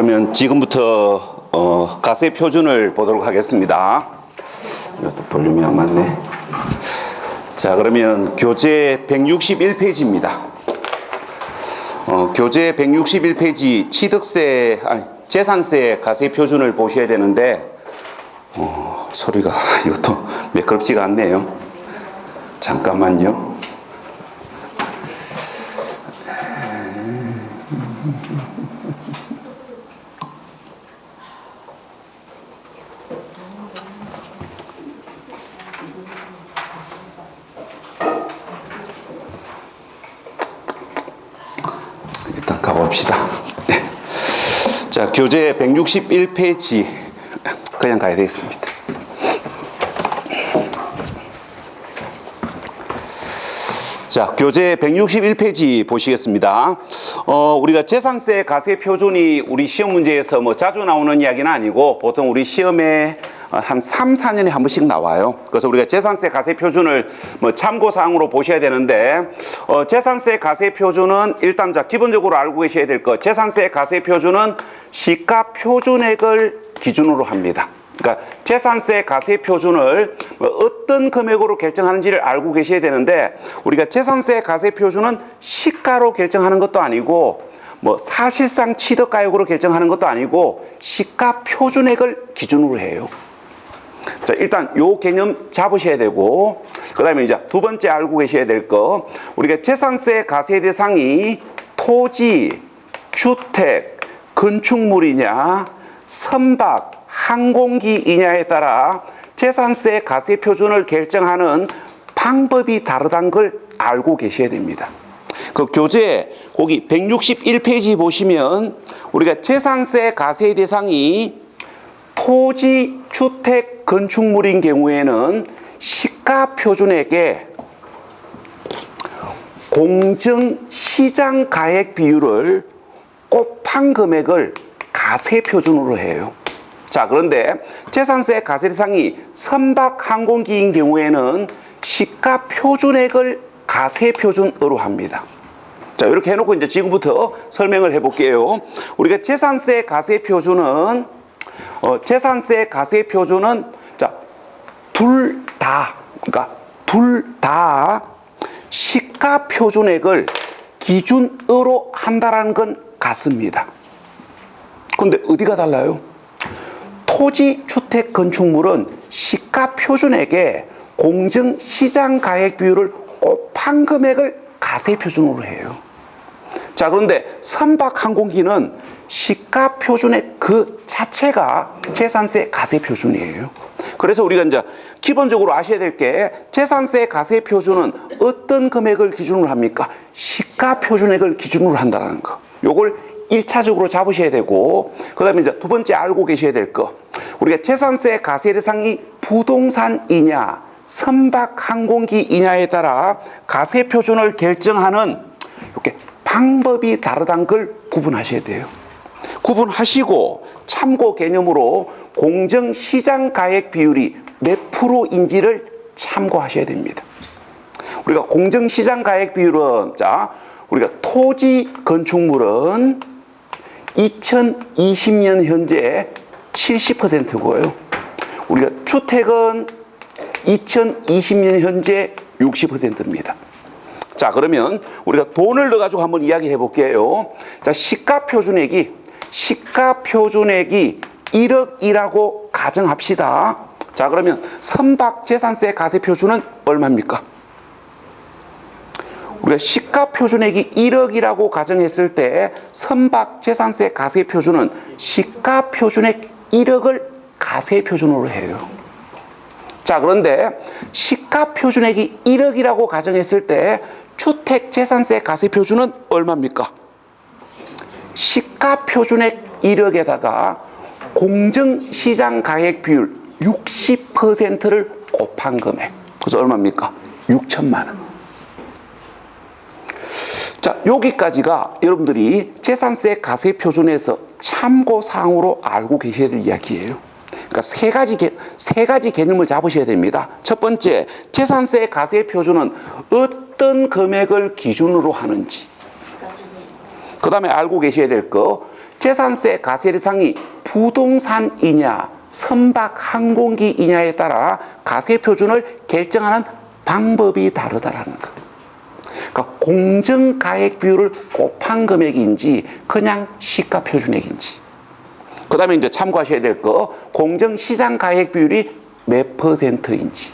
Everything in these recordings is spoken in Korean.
그러면 지금부터 가세 표준을 보도록 하겠습니다. 이것도 볼륨이 안 맞네. 자, 그러면 교재 161페이지입니다. 교재 161페이지 재산세 가세 표준을 보셔야 되는데 소리가 이것도 매끄럽지가 않네요. 잠깐만요. 일단 가봅시다. 자, 교재 161페이지 그냥 가야 되겠습니다. 자, 교재 161페이지 보시겠습니다. 우리가 재산세 가세 표준이 우리 시험 문제에서 뭐 자주 나오는 이야기는 아니고 보통 우리 시험에 한 3, 4년에 한 번씩 나와요. 그래서 우리가 재산세 가세 표준을 뭐 참고사항으로 보셔야 되는데, 재산세 가세 표준은 일단 자, 기본적으로 알고 계셔야 될 것. 재산세 가세 표준은 시가 표준액을 기준으로 합니다. 그러니까 재산세 가세 표준을 어떤 금액으로 결정하는지를 알고 계셔야 되는데, 우리가 재산세 가세 표준은 시가로 결정하는 것도 아니고 뭐 사실상 취득가액으로 결정하는 것도 아니고 시가 표준액을 기준으로 해요. 자, 일단 요 개념 잡으셔야 되고, 그 다음에 이제 두 번째 알고 계셔야 될 거, 우리가 재산세 가세 대상이 토지, 주택, 건축물이냐, 선박, 항공기이냐에 따라 재산세 가세 표준을 결정하는 방법이 다르다는 걸 알고 계셔야 됩니다. 그 교재 거기 161페이지 보시면 우리가 재산세 가세 대상이 토지, 주택, 건축물인 경우에는 시가 표준액에 공정 시장 가액 비율을 곱한 금액을 가세 표준으로 해요. 자, 그런데 재산세 가세 대상이 선박 항공기인 경우에는 시가 표준액을 가세 표준으로 합니다. 자, 이렇게 해놓고 이제 지금부터 설명을 해볼게요. 우리가 재산세 가세 표준은 자, 둘 다 시가 표준액을 기준으로 한다라는 건 같습니다. 근데 어디가 달라요? 토지, 주택, 건축물은 시가 표준액에 공정시장 가액 비율을 곱한 금액을 가세 표준으로 해요. 자, 그런데 선박 항공기는 시가 표준액 그 자체가 재산세 가세 표준이에요. 그래서 우리가 이제 기본적으로 아셔야 될 게, 재산세 가세 표준은 어떤 금액을 기준으로 합니까? 시가 표준액을 기준으로 한다는 거. 요걸 1차적으로 잡으셔야 되고, 그 다음에 이제 두 번째 알고 계셔야 될 거, 우리가 재산세 가세 대상이 부동산이냐, 선박 항공기이냐에 따라 가세 표준을 결정하는 이렇게 방법이 다르다는 걸 구분하셔야 돼요. 구분하시고 참고 개념으로 공정시장 가액 비율이 몇 프로인지를 참고하셔야 됩니다. 우리가 공정시장 가액 비율은, 자, 우리가 토지, 건축물은 2020년 현재 70%고요. 우리가 주택은 2020년 현재 60%입니다. 자, 그러면 우리가 돈을 넣어가지고 한번 이야기해 볼게요. 자, 시가 표준액이 1억이라고 가정합시다. 자, 그러면 선박 재산세 가세 표준은 얼마입니까? 우리가 시가 표준액이 1억이라고 가정했을 때 선박 재산세 가세 표준은 시가 표준액 1억을 가세 표준으로 해요. 자, 그런데 시가 표준액이 1억이라고 가정했을 때 주택 재산세 가세 표준은 얼마입니까? 시가 표준액 1억에다가 공정시장 가액 비율 60%를 곱한 금액. 그래서 얼마입니까? 6천만 원. 자, 여기까지가 여러분들이 재산세 가세 표준에서 참고사항으로 알고 계셔야 될 이야기예요. 그러니까 세 가지 개념을 잡으셔야 됩니다. 첫 번째, 재산세 가세 표준은 어떤 금액을 기준으로 하는지. 그 다음에 알고 계셔야 될 거, 재산세 가세 대상이 부동산이냐 선박 항공기이냐에 따라 가세 표준을 결정하는 방법이 다르다라는 거. 그러니까 공정가액 비율을 곱한 금액인지 그냥 시가 표준액인지. 그 다음에 이제 참고하셔야 될 거, 공정시장 가액 비율이 몇 %인지.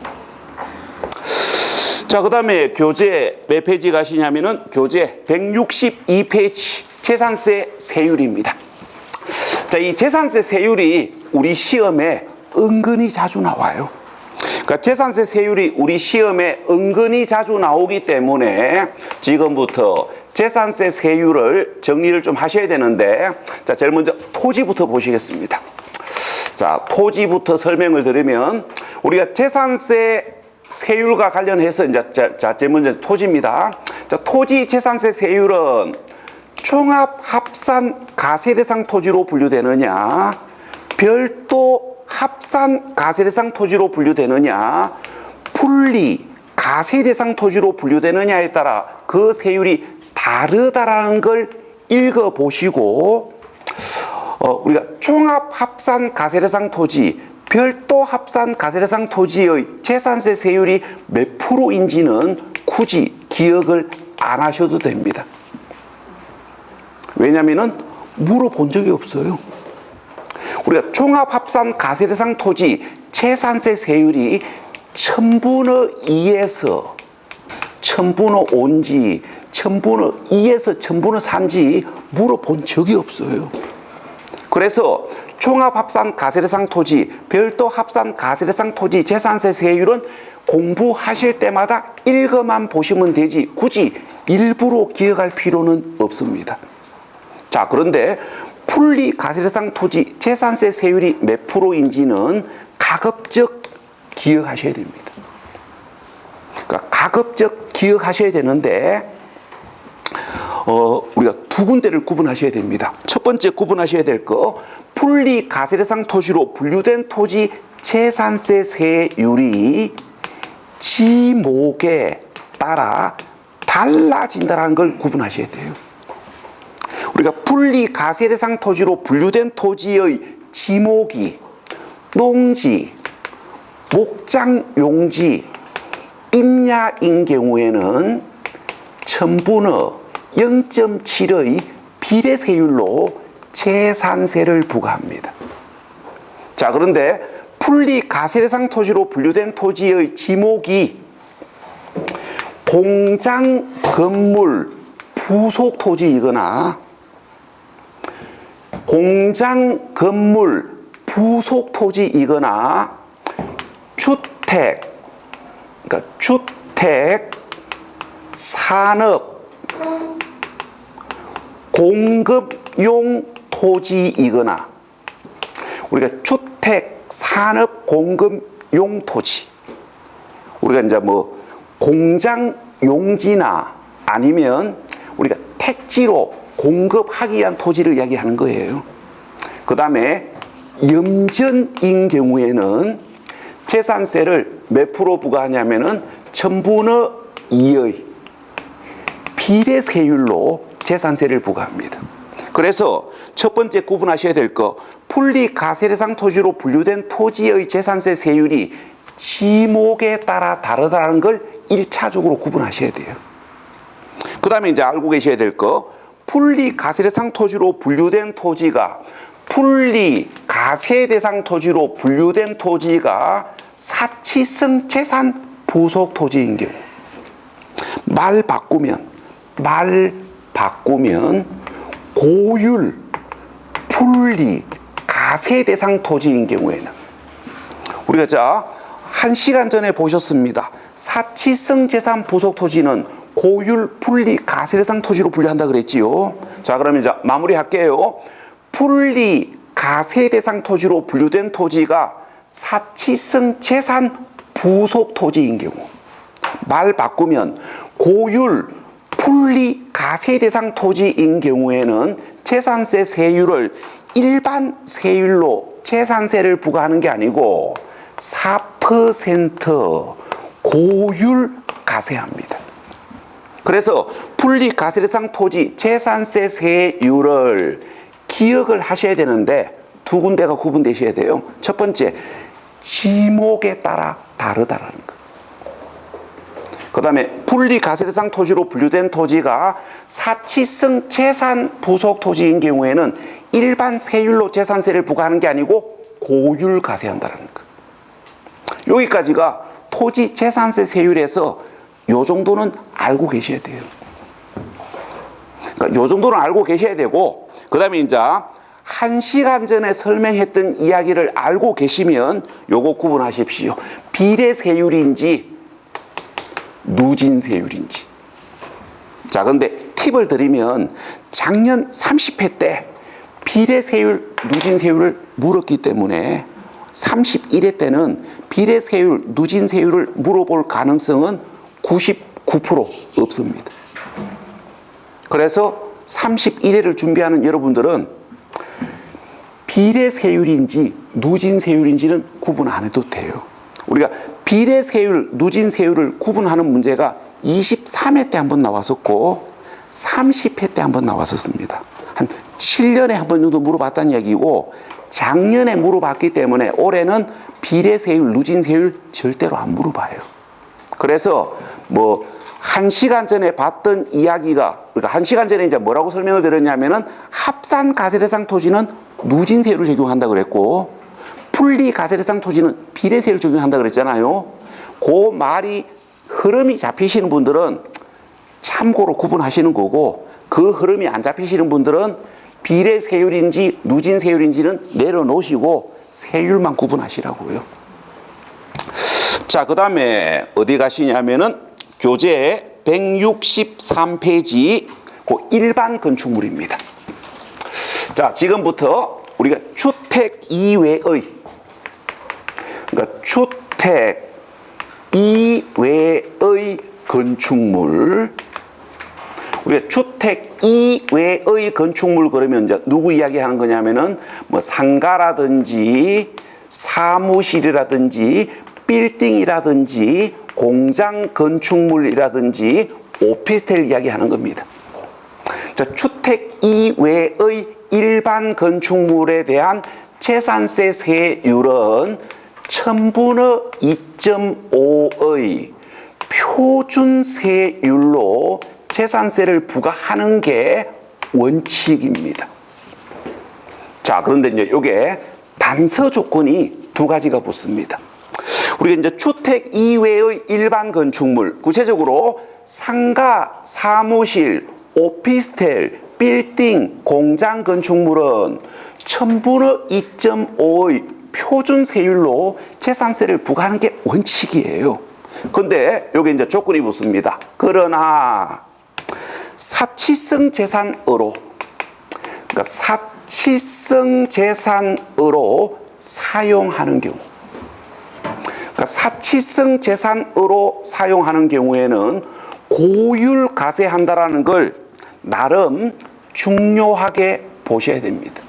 자, 그 다음에 교재 몇 페이지 가시냐면은 교재 162페이지 재산세 세율입니다. 자, 이 재산세 세율이 우리 시험에 은근히 자주 나와요. 그러니까 재산세 세율이 우리 시험에 은근히 자주 나오기 때문에 지금부터 재산세 세율을 정리를 좀 하셔야 되는데, 자, 제일 먼저 토지부터 보시겠습니다. 자, 토지부터 설명을 드리면 우리가 재산세 세율과 관련해서 이제 제일 먼저 토지입니다. 자, 토지 재산세 세율은 종합 합산 가세 대상 토지로 분류되느냐, 별도 합산 가세 대상 토지로 분류되느냐, 분리 가세 대상 토지로 분류되느냐에 따라 그 세율이 다르다라는 걸 읽어 보시고, 우리가 종합 합산 가세 대상 토지, 별도 합산 가세 대상 토지의 재산세 세율이 몇 %인지는 굳이 기억을 안 하셔도 됩니다. 왜냐면은 물어본 적이 없어요. 우리가 종합 합산 가세 대상 토지 재산세 세율이 1000분의 2에서 1000분의 5인지 1000분의 2에서 1000분의 4인지 물어본 적이 없어요. 그래서 종합 합산 가세 대상 토지, 별도 합산 가세 대상 토지 재산세 세율은 공부하실 때마다 읽어만 보시면 되지 굳이 일부러 기억할 필요는 없습니다. 자, 그런데 분리 가세 대상 토지 재산세 세율이 몇 %인지는 가급적 기억하셔야 됩니다. 그러니까 가급적 기억하셔야 되는데, 우리가 두 군데를 구분하셔야 됩니다. 첫 번째 구분하셔야 될 거, 분리 가세 대상 토지로 분류된 토지 재산세 세율이 지목에 따라 달라진다는 걸 구분하셔야 돼요. 우리가 분리 가세 대상 토지로 분류된 토지의 지목이 농지, 목장 용지, 임야인 경우에는 1000분의 0.7의 비례세율로 재산세를 부과합니다. 자, 그런데 분리 가세 대상 토지로 분류된 토지의 지목이 공장, 건물, 부속 토지이거나 공장, 건물, 부속 토지이거나 주택, 그러니까 주택, 산업, 공급용 토지이거나, 우리가 주택, 산업, 공급용 토지, 우리가 이제 뭐 공장 용지나 아니면 우리가 택지로 공급하기 위한 토지를 이야기하는 거예요. 그 다음에 염전인 경우에는 재산세를 몇 % 부과하냐면은 1000분의 2의 비례세율로 재산세를 부과합니다. 그래서 첫 번째 구분하셔야 될 거, 분리 가세 대상 토지로 분류된 토지의 재산세 세율이 지목에 따라 다르다는 걸 1차적으로 구분하셔야 돼요. 그 다음에 이제 알고 계셔야 될 거, 분리 가세 대상 토지로 분류된 토지가 분리 가세 대상 토지로 분류된 토지가 사치성 재산 부속 토지인 경우, 말 바꾸면 고율 분리 가세 대상 토지인 경우에는, 우리가 자 1시간 전에 보셨습니다. 사치성 재산 부속 토지는 고율 분리 가세 대상 토지로 분류한다 그랬지요. 자, 그러면 이제 마무리할게요. 분리 가세 대상 토지로 분류된 토지가 사치성 재산 부속 토지인 경우, 말 바꾸면 고율 분리 가세 대상 토지인 경우에는 재산세 세율을 일반 세율로 재산세를 부과하는 게 아니고 4% 고율 가세합니다. 그래서 분리 가세 대상 토지 재산세 세율을 기억을 하셔야 되는데 두 군데가 구분되셔야 돼요. 첫 번째, 지목에 따라 다르다라는 거. 그 다음에 분리가세대상 토지로 분류된 토지가 사치성 재산 부속 토지인 경우에는 일반 세율로 재산세를 부과하는 게 아니고 고율 가세한다는 거. 여기까지가 토지 재산세 세율에서 요 정도는 알고 계셔야 돼요. 그러니까 요 정도는 알고 계셔야 되고, 그 다음에 이제 1시간 전에 설명했던 이야기를 알고 계시면 요거 구분하십시오. 비례세율인지 누진세율인지. 자, 근데 팁을 드리면 작년 30회 때 비례세율, 누진세율을 물었기 때문에 31회 때는 비례세율, 누진세율을 물어볼 가능성은 99% 없습니다. 그래서 31회를 준비하는 여러분들은 비례세율인지 누진세율인지는 구분 안 해도 돼요. 우리가 비례세율, 누진세율을 구분하는 문제가 23회 때 한번 나왔었고 30회 때 한번 나왔었습니다. 한 7년에 한 번 정도 물어봤다는 얘기고, 작년에 물어봤기 때문에 올해는 비례세율, 누진세율 절대로 안 물어봐요. 그래서 뭐 1시간 전에 봤던 이야기가, 그러니까 1시간 전에 이제 뭐라고 설명을 드렸냐면은 합산 가세대상 토지는 누진세율을 적용한다 그랬고, 분리가세대상 토지는 비례세율을 적용한다 그랬잖아요. 그 말이 흐름이 잡히시는 분들은 참고로 구분하시는 거고, 그 흐름이 안 잡히시는 분들은 비례세율인지 누진세율인지는 내려놓으시고 세율만 구분하시라고요. 자, 그 다음에 어디 가시냐면은 교재 163페이지 그 일반 건축물입니다. 자, 지금부터 우리가 주택 이외의, 그러니까 주택 이외의 건축물, 우리가 주택 이외의 건축물 그러면 이제 누구 이야기하는 거냐면은 뭐 상가라든지 사무실이라든지 빌딩이라든지 공장 건축물이라든지 오피스텔 이야기하는 겁니다. 자, 주택 이외의 일반 건축물에 대한 재산세 세율은 1000분의 2.5의 표준 세율로 재산세를 부과하는 게 원칙입니다. 자, 그런데 이제 요게 단서 조건이 두 가지가 붙습니다. 우리가 이제 주택 이외의 일반 건축물, 구체적으로 상가, 사무실, 오피스텔, 빌딩, 공장 건축물은 1000분의 2.5의 표준 세율로 재산세를 부과하는 게 원칙이에요. 근데 여기 이제 조건이 붙습니다. 그러나 사치성 재산으로, 그러니까 사치성 재산으로 사용하는 경우, 그러니까 사치성 재산으로 사용하는 경우에는 고율 가세한다라는 걸 나름 중요하게 보셔야 됩니다.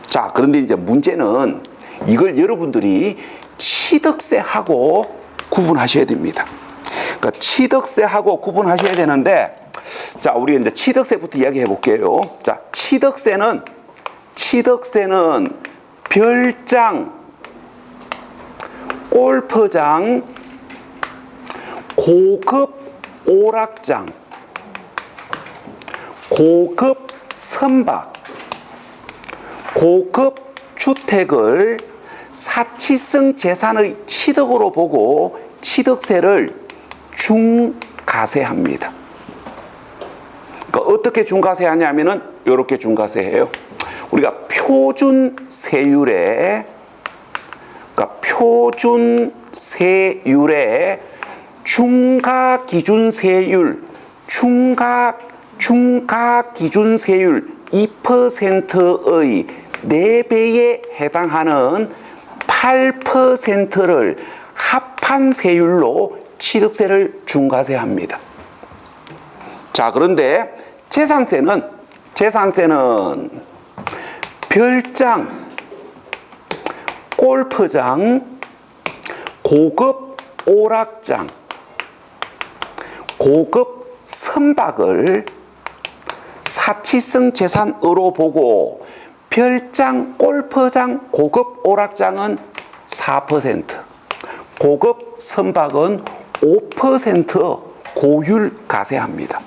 자, 그런데 이제 문제는 이걸 여러분들이 취득세하고 구분하셔야 됩니다. 그러니까 취득세하고 구분하셔야 되는데, 자, 우리가 이제 취득세부터 이야기해 볼게요. 자, 취득세는 별장, 골프장, 고급 오락장, 고급 선박, 고급 주택을 사치성 재산의 취득으로 보고 취득세를 중과세합니다. 그러니까 어떻게 중과세하냐면은 이렇게 중과세해요. 우리가 표준 세율에, 그러니까 표준 세율에 중과 기준 세율, 중과 기준 세율 2%의 4배에 해당하는 8%를 합한 세율로 취득세를 중과세합니다. 자, 그런데 재산세는 별장, 골프장, 고급 오락장, 고급 선박을 사치성 재산으로 보고 별장, 골프장, 고급 오락장은 4%, 고급 선박은 5% 고율 가세합니다.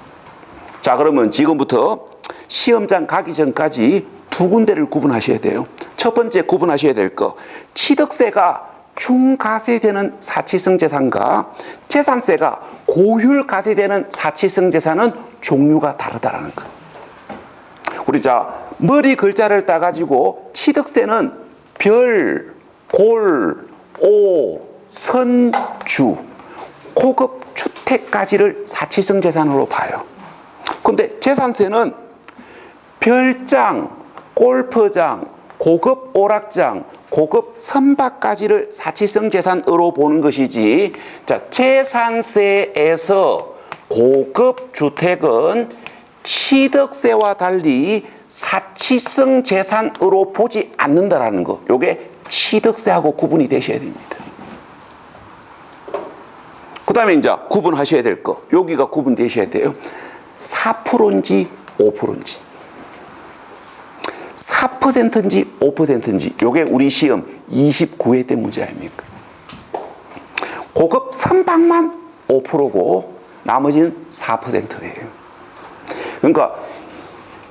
자, 그러면 지금부터 시험장 가기 전까지 두 군데를 구분하셔야 돼요. 첫 번째 구분하셔야 될 거, 취득세가 중가세되는 사치성 재산과 재산세가 고율 가세되는 사치성 재산은 종류가 다르다라는 거. 우리 자 머리 글자를 따가지고 취득세는 별, 골, 오, 선, 주, 고급 주택까지를 사치성 재산으로 봐요. 근데 재산세는 별장, 골프장, 고급 오락장, 고급 선박까지를 사치성 재산으로 보는 것이지, 자, 재산세에서 고급 주택은 취득세와 달리 사치성 재산으로 보지 않는다라는 거. 요게 취득세하고 구분이 되셔야 됩니다. 그 다음에 이제 구분하셔야 될 거. 여기가 구분되셔야 돼요. 4%인지 5%인지. 4%인지 5%인지. 요게 우리 시험 29회 때 문제 아닙니까? 고급 선박만 5%고 나머지는 4%예요. 그러니까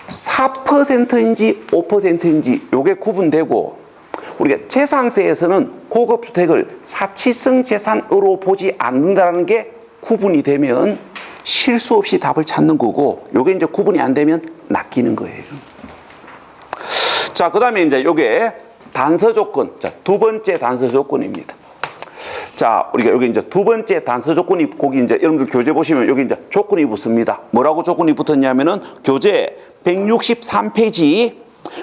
4%인지 5%인지 요게 구분되고, 우리가 재산세에서는 고급 주택을 사치성 재산으로 보지 않는다는 게 구분이 되면 실수 없이 답을 찾는 거고, 요게 이제 구분이 안 되면 낚이는 거예요. 자, 그 다음에 이제 요게 단서 조건. 자, 두 번째 단서 조건입니다. 자, 우리가 여기 이제 두 번째 단서 조건이, 거기 이제 여러분들 교재 보시면 여기 이제 조건이 붙습니다. 뭐라고 조건이 붙었냐면은 교재 163페이지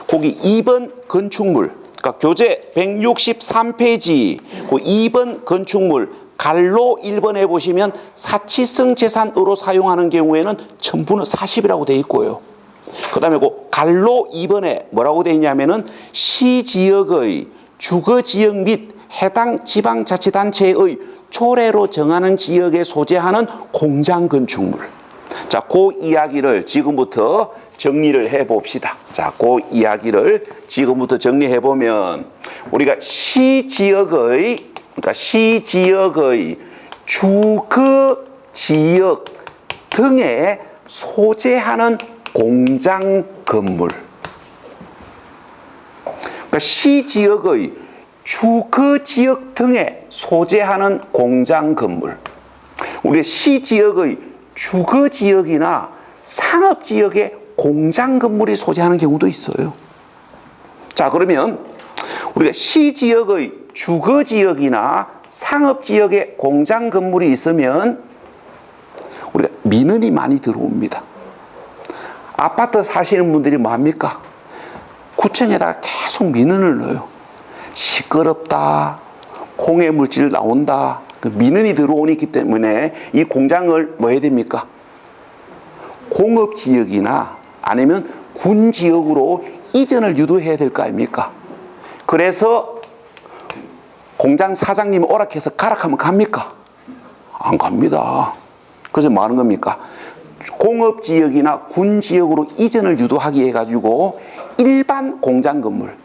거기 2번 건축물. 그러니까 교재 163페이지 그 2번 건축물 갈로 1번에 보시면 사치성 재산으로 사용하는 경우에는 첨부는 40이라고 되어 있고요. 그 다음에 그 갈로 2번에 뭐라고 되어 있냐면은 시지역의 주거지역 및 해당 지방자치단체의 조례로 정하는 지역에 소재하는 공장 건축물. 자, 그 이야기를 지금부터 정리를 해 봅시다. 자, 그 이야기를 지금부터 정리해 보면, 우리가 시지역의, 그러니까 시지역의 주거지역 등에 소재하는 공장 건물. 그러니까 시지역의 주거지역 등에 소재하는 공장 건물. 우리 시지역의 주거지역이나 상업지역에 공장 건물이 소재하는 경우도 있어요. 자, 그러면 우리가 시지역의 주거지역이나 상업지역에 공장 건물이 있으면 우리가 민원이 많이 들어옵니다. 아파트 사시는 분들이 뭐 합니까? 구청에다가 계속 민원을 넣어요. 시끄럽다, 공해 물질 나온다, 그 민원이 들어오기 때문에 이 공장을 뭐 해야 됩니까? 공업지역이나 아니면 군지역으로 이전을 유도해야 될 거 아닙니까? 그래서 공장 사장님이 오락해서 가락하면 갑니까? 안 갑니다. 그래서 뭐 하는 겁니까? 공업지역이나 군지역으로 이전을 유도하기 위해 가지고 일반 공장 건물,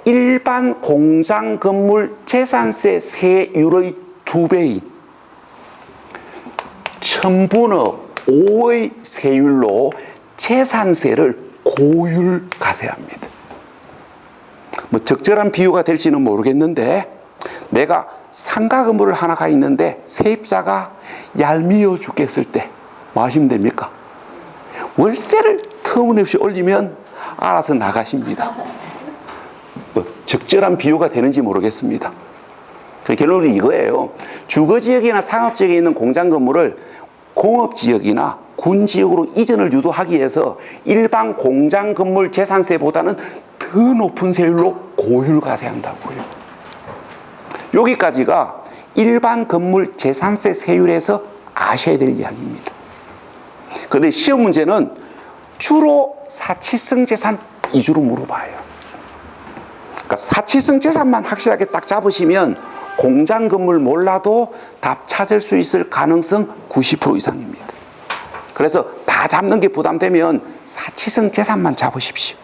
일반 공장 건물 재산세 세율의 2배인 천분의 5의 세율로 재산세를 고율 가세합니다. 뭐 적절한 비유가 될지는 모르겠는데, 내가 상가 건물을 하나가 있는데 세입자가 얄미워 죽겠을 때 뭐 하시면 됩니까? 월세를 터무니없이 올리면 알아서 나가십니다. 뭐 적절한 비유가 되는지 모르겠습니다. 결론은 이거예요. 주거지역이나 상업지역에 있는 공장 건물을 공업지역이나 군지역으로 이전을 유도하기 위해서 일반 공장 건물 재산세보다는 더 높은 세율로 고율 가세한다고요. 여기까지가 일반 건물 재산세 세율에서 아셔야 될 이야기입니다. 그런데 시험 문제는 주로 사치성 재산 위주로 물어봐요. 그러니까 사치성 재산만 확실하게 딱 잡으시면 공장 건물 몰라도 답 찾을 수 있을 가능성 90% 이상입니다. 그래서 다 다 잡는 게 부담되면 사치성 재산만 잡으십시오.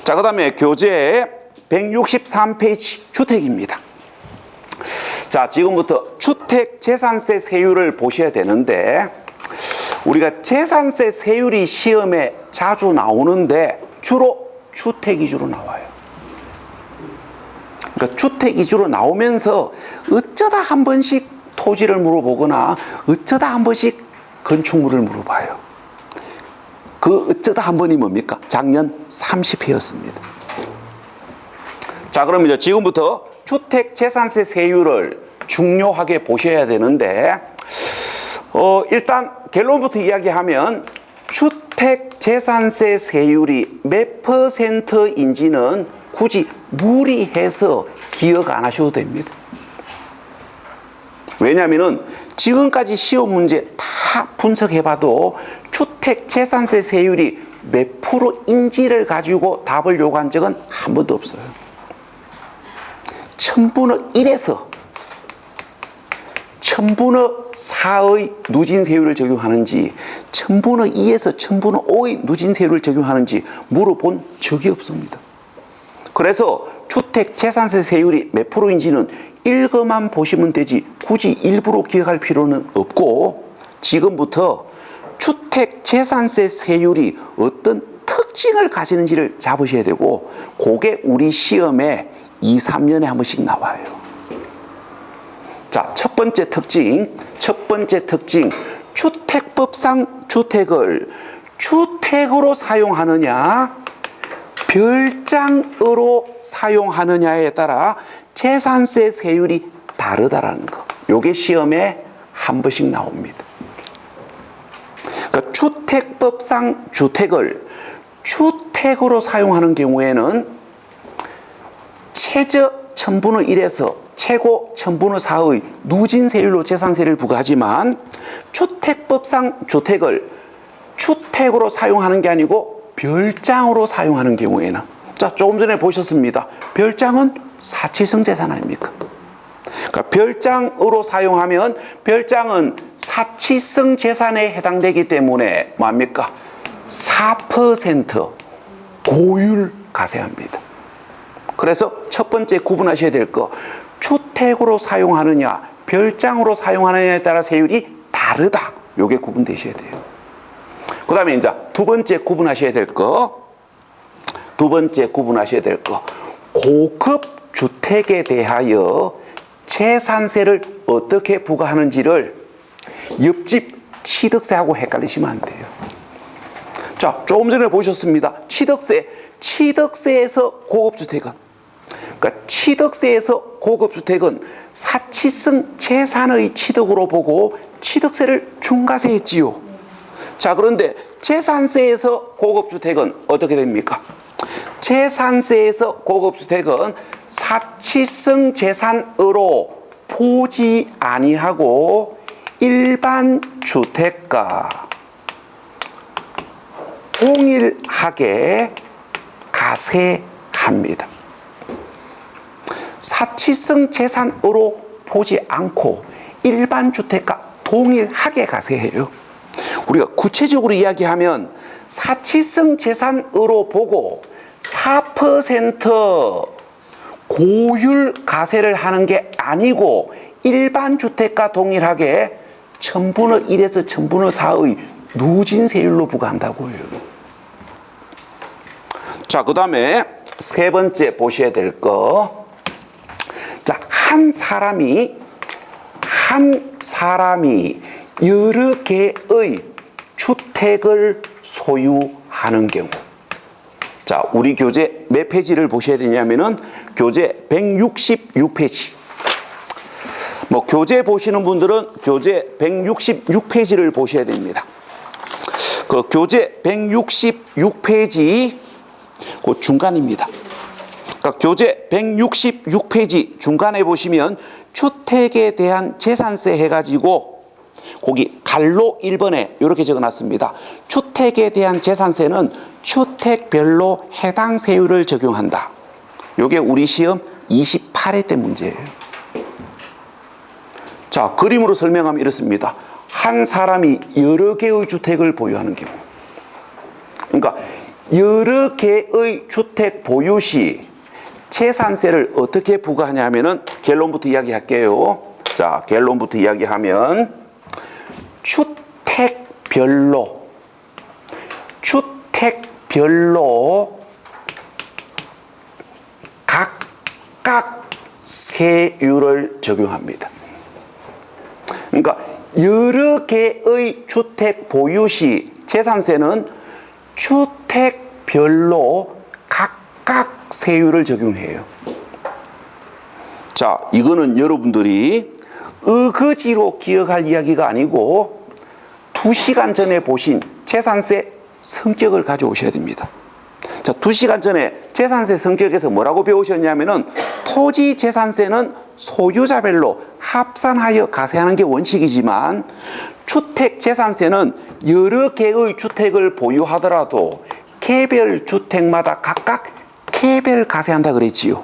자, 그 다음에 교재 163페이지 주택입니다. 자, 지금부터 주택 재산세 세율을 보셔야 되는데, 우리가 재산세 세율이 시험에 자주 나오는데 주로 주택 위주로 나와요. 그러니까 주택 위주로 나오면서 어쩌다 한 번씩 토지를 물어보거나 어쩌다 한 번씩 건축물을 물어봐요. 그 어쩌다 한 번이 뭡니까? 작년 30회였습니다. 자, 그럼 이제 지금부터 주택 재산세 세율을 중요하게 보셔야 되는데, 일단 결론부터 이야기하면 주택 재산세 세율이 몇 %인지는 굳이 무리해서 기억 안 하셔도 됩니다. 왜냐하면 지금까지 시험 문제 다 분석해봐도 주택 재산세 세율이 몇 %인지를 가지고 답을 요구한 적은 한 번도 없어요. 1000분의 1에서 1000분의 4의 누진세율을 적용하는지 1000분의 2에서 1000분의 5의 누진세율을 적용하는지 물어본 적이 없습니다. 그래서 주택 재산세 세율이 몇 %인지는 읽어만 보시면 되지 굳이 일부러 기억할 필요는 없고, 지금부터 주택 재산세 세율이 어떤 특징을 가지는지를 잡으셔야 되고, 그게 우리 시험에 2, 3년에 한 번씩 나와요. 자, 첫 번째 특징, 주택법상 주택을 주택으로 사용하느냐 별장으로 사용하느냐에 따라 재산세 세율이 다르다라는 거. 요게 시험에 한 번씩 나옵니다. 그러니까 주택법상 주택을 주택으로 사용하는 경우에는 최저 1000분의 1에서 최고 1000분의 4의 누진세율로 재산세를 부과하지만, 주택법상 주택을 주택으로 사용하는 게 아니고 별장으로 사용하는 경우에는, 자, 조금 전에 보셨습니다. 별장은 사치성 재산 아닙니까? 그러니까 별장으로 사용하면 별장은 사치성 재산에 해당되기 때문에 뭡니까? 4% 고율 가세합니다. 그래서 첫 번째 구분하셔야 될 거, 주택으로 사용하느냐 별장으로 사용하느냐에 따라 세율이 다르다. 요게 구분되셔야 돼요. 그 다음에 이제 두 번째 구분하셔야 될 거, 고급 주택에 대하여 재산세를 어떻게 부과하는지를 옆집 취득세하고 헷갈리시면 안 돼요. 자, 조금 전에 보셨습니다. 취득세에서 고급주택은, 그러니까 취득세에서 고급주택은 사치성 재산의 취득으로 보고 취득세를 중과세했지요. 자, 그런데 재산세에서 고급주택은 어떻게 됩니까? 재산세에서 고급주택은 사치성 재산으로 보지 아니하고 일반 주택과 동일하게 가세합니다. 사치성 재산으로 보지 않고 일반 주택과 동일하게 가세해요. 우리가 구체적으로 이야기하면 사치성 재산으로 보고 4% 고율 가세를 하는 게 아니고 일반 주택과 동일하게 1000분의 1에서 1000분의 4의 누진세율로 부과한다고요. 자, 그 다음에 세 번째 보셔야 될 거. 자, 한 사람이 여러 개의 주택을 소유하는 경우. 자, 우리 교재 몇 페이지를 보셔야 되냐면은 교재 166페이지. 뭐 교재 보시는 분들은 교재 166페이지를 보셔야 됩니다. 그 교재 166페이지 그 중간입니다. 그러니까 교재 166페이지 중간에 보시면 주택에 대한 재산세 해가지고 거기 갈로 1번에 이렇게 적어놨습니다. 주택에 대한 재산세는 주택별로 해당 세율을 적용한다. 이게 우리 시험 28회 때 문제예요. 자, 그림으로 설명하면 이렇습니다. 한 사람이 여러 개의 주택을 보유하는 경우, 그러니까 여러 개의 주택 보유 시 재산세를 어떻게 부과하냐면은 결론부터 이야기할게요. 자, 결론부터 이야기하면 주택별로 각각 세율을 적용합니다. 그러니까 여러 개의 주택 보유 시 재산세는 주택별로 각각 세율을 적용해요. 자, 이거는 여러분들이 어거지로 기억할 이야기가 아니고 2시간 전에 보신 재산세 성격을 가져오셔야 됩니다. 자, 2시간 전에 재산세 성격에서 뭐라고 배우셨냐면은 토지 재산세는 소유자별로 합산하여 가세하는 게 원칙이지만 주택 재산세는 여러 개의 주택을 보유하더라도 개별 주택마다 각각 개별 가세한다 그랬지요.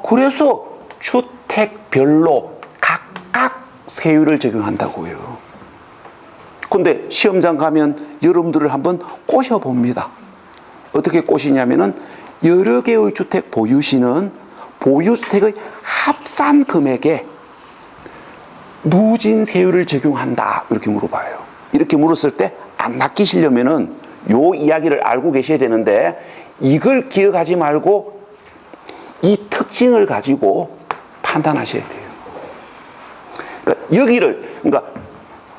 그래서 주택별로 각각 세율을 적용한다고요. 근데 시험장 가면 여러분들을 한번 꼬셔봅니다. 어떻게 꼬시냐면은 여러 개의 주택 보유 시는 보유주택의 합산 금액에 누진 세율을 적용한다 이렇게 물어봐요. 이렇게 물었을 때 안 낚이시려면은 요 이야기를 알고 계셔야 되는데 이걸 기억하지 말고 이 특징을 가지고 판단하셔야 돼요. 그러니까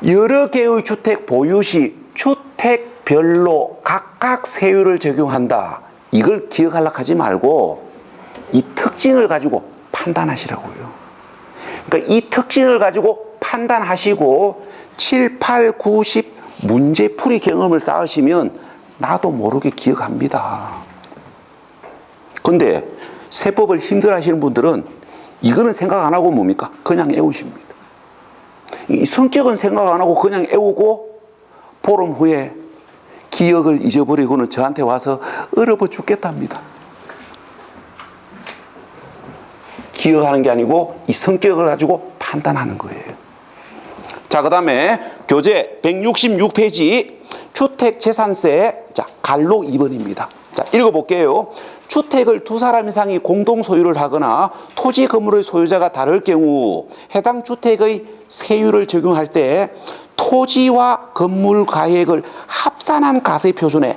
여러 개의 주택 보유 시 주택별로 각각 세율을 적용한다. 이걸 기억하려고 하지 말고 이 특징을 가지고 판단하시라고요. 그러니까 이 특징을 가지고 판단하시고 7, 8, 9, 10 문제풀이 경험을 쌓으시면 나도 모르게 기억합니다. 근데 세법을 힘들어 하시는 분들은 이거는 생각 안 하고 뭡니까? 그냥 애우십니다. 이 성격은 생각 안 하고 그냥 애우고 보름 후에 기억을 잊어버리고는 저한테 와서 얼어버 죽겠답니다. 기억하는 게 아니고 이 성격을 가지고 판단하는 거예요. 자, 그 다음에 교재 166페이지 주택재산세, 자, 갈로 2번입니다. 자, 읽어볼게요. 주택을 두 사람 이상이 공동 소유를 하거나 토지 건물의 소유자가 다를 경우 해당 주택의 세율을 적용할 때 토지와 건물 가액을 합산한 가세표준에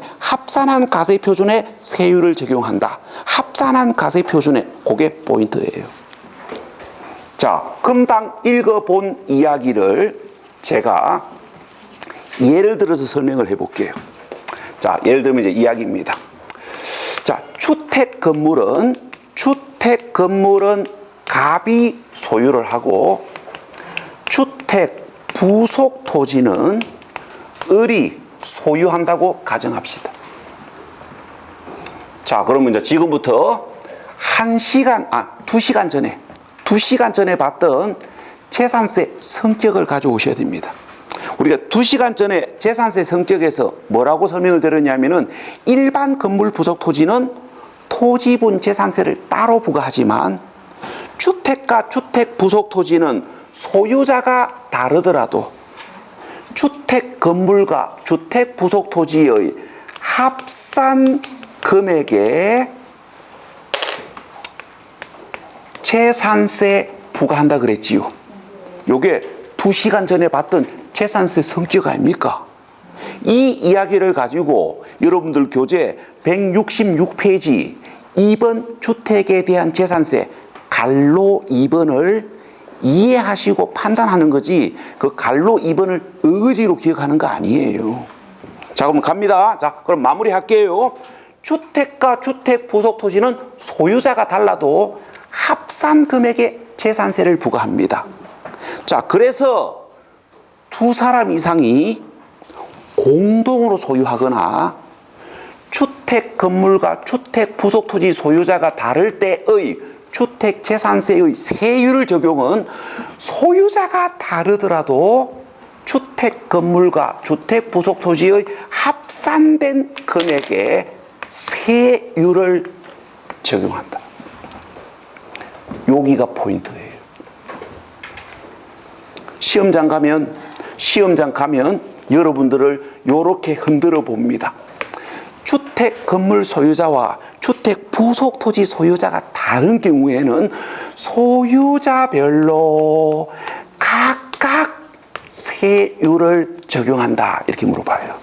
세율을 적용한다. 합산한 가세표준에 그게 포인트예요. 자, 금방 읽어본 이야기를 제가 예를 들어서 설명을 해볼게요. 자, 예를 들면 이제 이야기입니다. 자, 주택 건물은 갑이 소유를 하고 주택 부속 토지는 을이 소유한다고 가정합시다. 자, 그러면 이제 지금부터 2시간 전에 봤던 재산세 성격을 가져오셔야 됩니다. 우리가 2시간 전에 재산세 성격에서 뭐라고 설명을 드렸냐면은 일반 건물 부속 토지는 토지분 재산세를 따로 부과하지만 주택과 주택 부속 토지는 소유자가 다르더라도 주택 건물과 주택 부속 토지의 합산 금액에 재산세 부과한다 그랬지요. 요게 2시간 전에 봤던 재산세 성격 아닙니까? 이 이야기를 가지고 여러분들 교재 166페이지 2번 주택에 대한 재산세 갈로 2번을 이해하시고 판단하는 거지 그 갈로 2번을 의지로 기억하는 거 아니에요. 자, 그럼 갑니다. 자, 그럼 마무리할게요. 주택과 주택 부속 토지는 소유자가 달라도 합산 금액의 재산세를 부과합니다. 자, 그래서 두 사람 이상이 공동으로 소유하거나 주택 건물과 주택 부속 토지 소유자가 다를 때의 주택 재산세의 세율을 적용은 소유자가 다르더라도 주택 건물과 주택 부속 토지의 합산된 금액에 세율을 적용한다. 여기가 포인트예요. 시험장 가면 시험장 가면 여러분들을 이렇게 흔들어 봅니다. 주택 건물 소유자와 주택 부속 토지 소유자가 다른 경우에는 소유자별로 각각 세율을 적용한다 이렇게 물어봐요.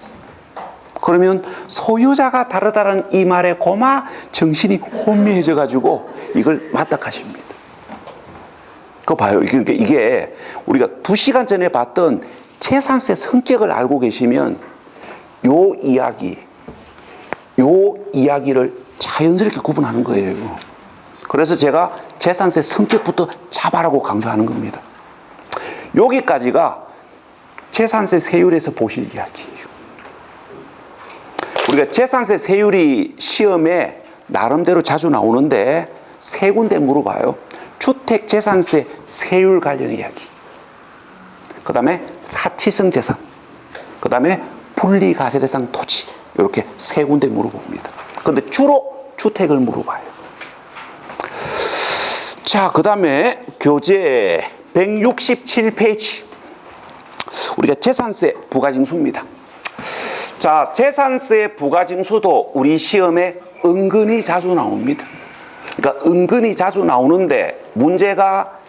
그러면 소유자가 다르다는 이 말에 고마 정신이 혼미해져 가지고 이걸 맞닥하십니다. 그거 봐요. 그러니까 이게 우리가 2시간 전에 봤던 재산세 성격을 알고 계시면 요 이야기를 자연스럽게 구분하는 거예요. 그래서 제가 재산세 성격부터 잡아라고 강조하는 겁니다. 여기까지가 재산세 세율에서 보실 이야기예요. 우리가 재산세 세율이 시험에 나름대로 자주 나오는데 세 군데 물어봐요. 주택 재산세 세율 관련 이야기, 그 다음에 사치성 재산, 그 다음에 분리과세 대상 토지, 이렇게 세 군데 물어봅니다. 그런데 주로 주택을 물어봐요. 자, 그 다음에 교재 167페이지 우리가 재산세 부가징수입니다. 자, 재산세 부가징수도 우리 시험에 은근히 자주 나옵니다. 그러니까 은근히 자주 나오는데 문제가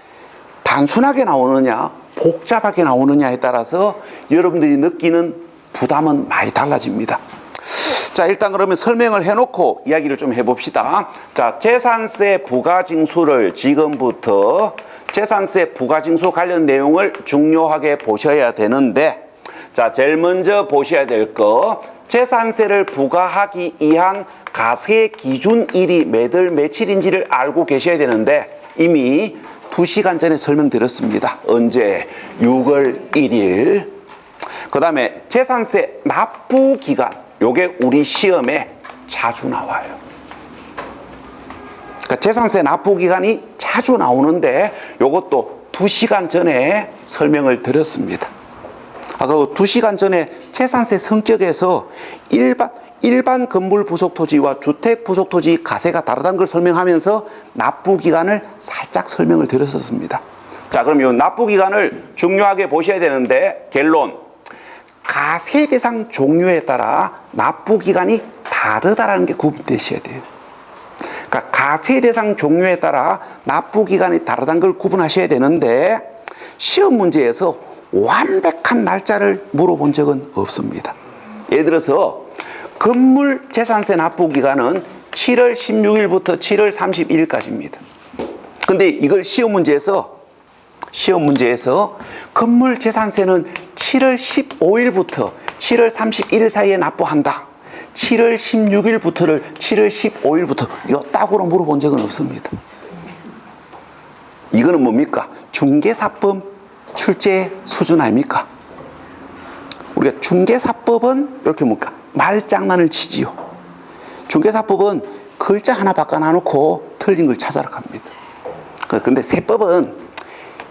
단순하게 나오느냐 복잡하게 나오느냐에 따라서 여러분들이 느끼는 부담은 많이 달라집니다. 자, 일단 그러면 설명을 해놓고 이야기를 좀 해봅시다. 자, 재산세 부가징수를 지금부터 재산세 부가징수 관련 내용을 중요하게 보셔야 되는데, 자, 제일 먼저 보셔야 될 거, 재산세를 부과하기 위한 가세 기준일이 매달 며칠인지를 알고 계셔야 되는데 이미 2시간 전에 설명드렸습니다. 언제? 6월 1일. 그 다음에 재산세 납부 기간, 요게 우리 시험에 자주 나와요. 그러니까 재산세 납부 기간이 자주 나오는데 요것도 2시간 전에 설명을 드렸습니다. 아까 2시간 전에 재산세 성격에서 일반 건물 부속 토지와 주택 부속 토지 가세가 다르다는 걸 설명하면서 납부 기간을 살짝 설명을 드렸었습니다. 자, 그럼 이 납부 기간을 중요하게 보셔야 되는데, 결론, 가세 대상 종류에 따라 납부 기간이 다르다라는 게 구분되셔야 돼요. 그러니까 가세 대상 종류에 따라 납부 기간이 다르다는 걸 구분하셔야 되는데, 시험 문제에서 완벽한 날짜를 물어본 적은 없습니다. 예를 들어서 건물 재산세 납부 기간은 7월 16일부터 7월 31일까지입니다. 근데 이걸 시험 문제에서 건물 재산세는 7월 15일부터 7월 31일 사이에 납부한다. 7월 16일부터를 7월 15일부터 요 딱으로 물어본 적은 없습니다. 이거는 뭡니까? 중개사법 출제 수준 아닙니까? 우리가 중개사법은 이렇게 뭡니까? 말장난을 치지요. 중개사법은 글자 하나 바꿔놔놓고 틀린 걸 찾아라 합니다. 근데 세법은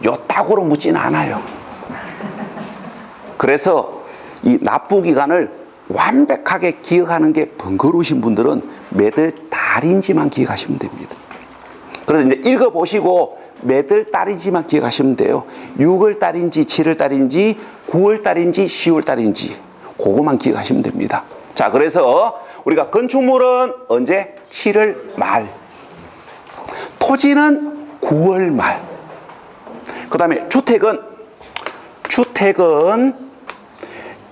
요 딱으로 묻지는 않아요. 그래서 이 납부 기간을 완벽하게 기억하는 게 번거로우신 분들은 매달 달인지만 기억하시면 됩니다. 그래서 이제 읽어보시고 매달 달인지만 기억하시면 돼요. 6월 달인지 7월 달인지 9월 달인지 10월 달인지 그것만 기억하시면 됩니다. 자, 그래서 우리가 건축물은 언제? 7월 말, 토지는 9월 말, 그 다음에 주택은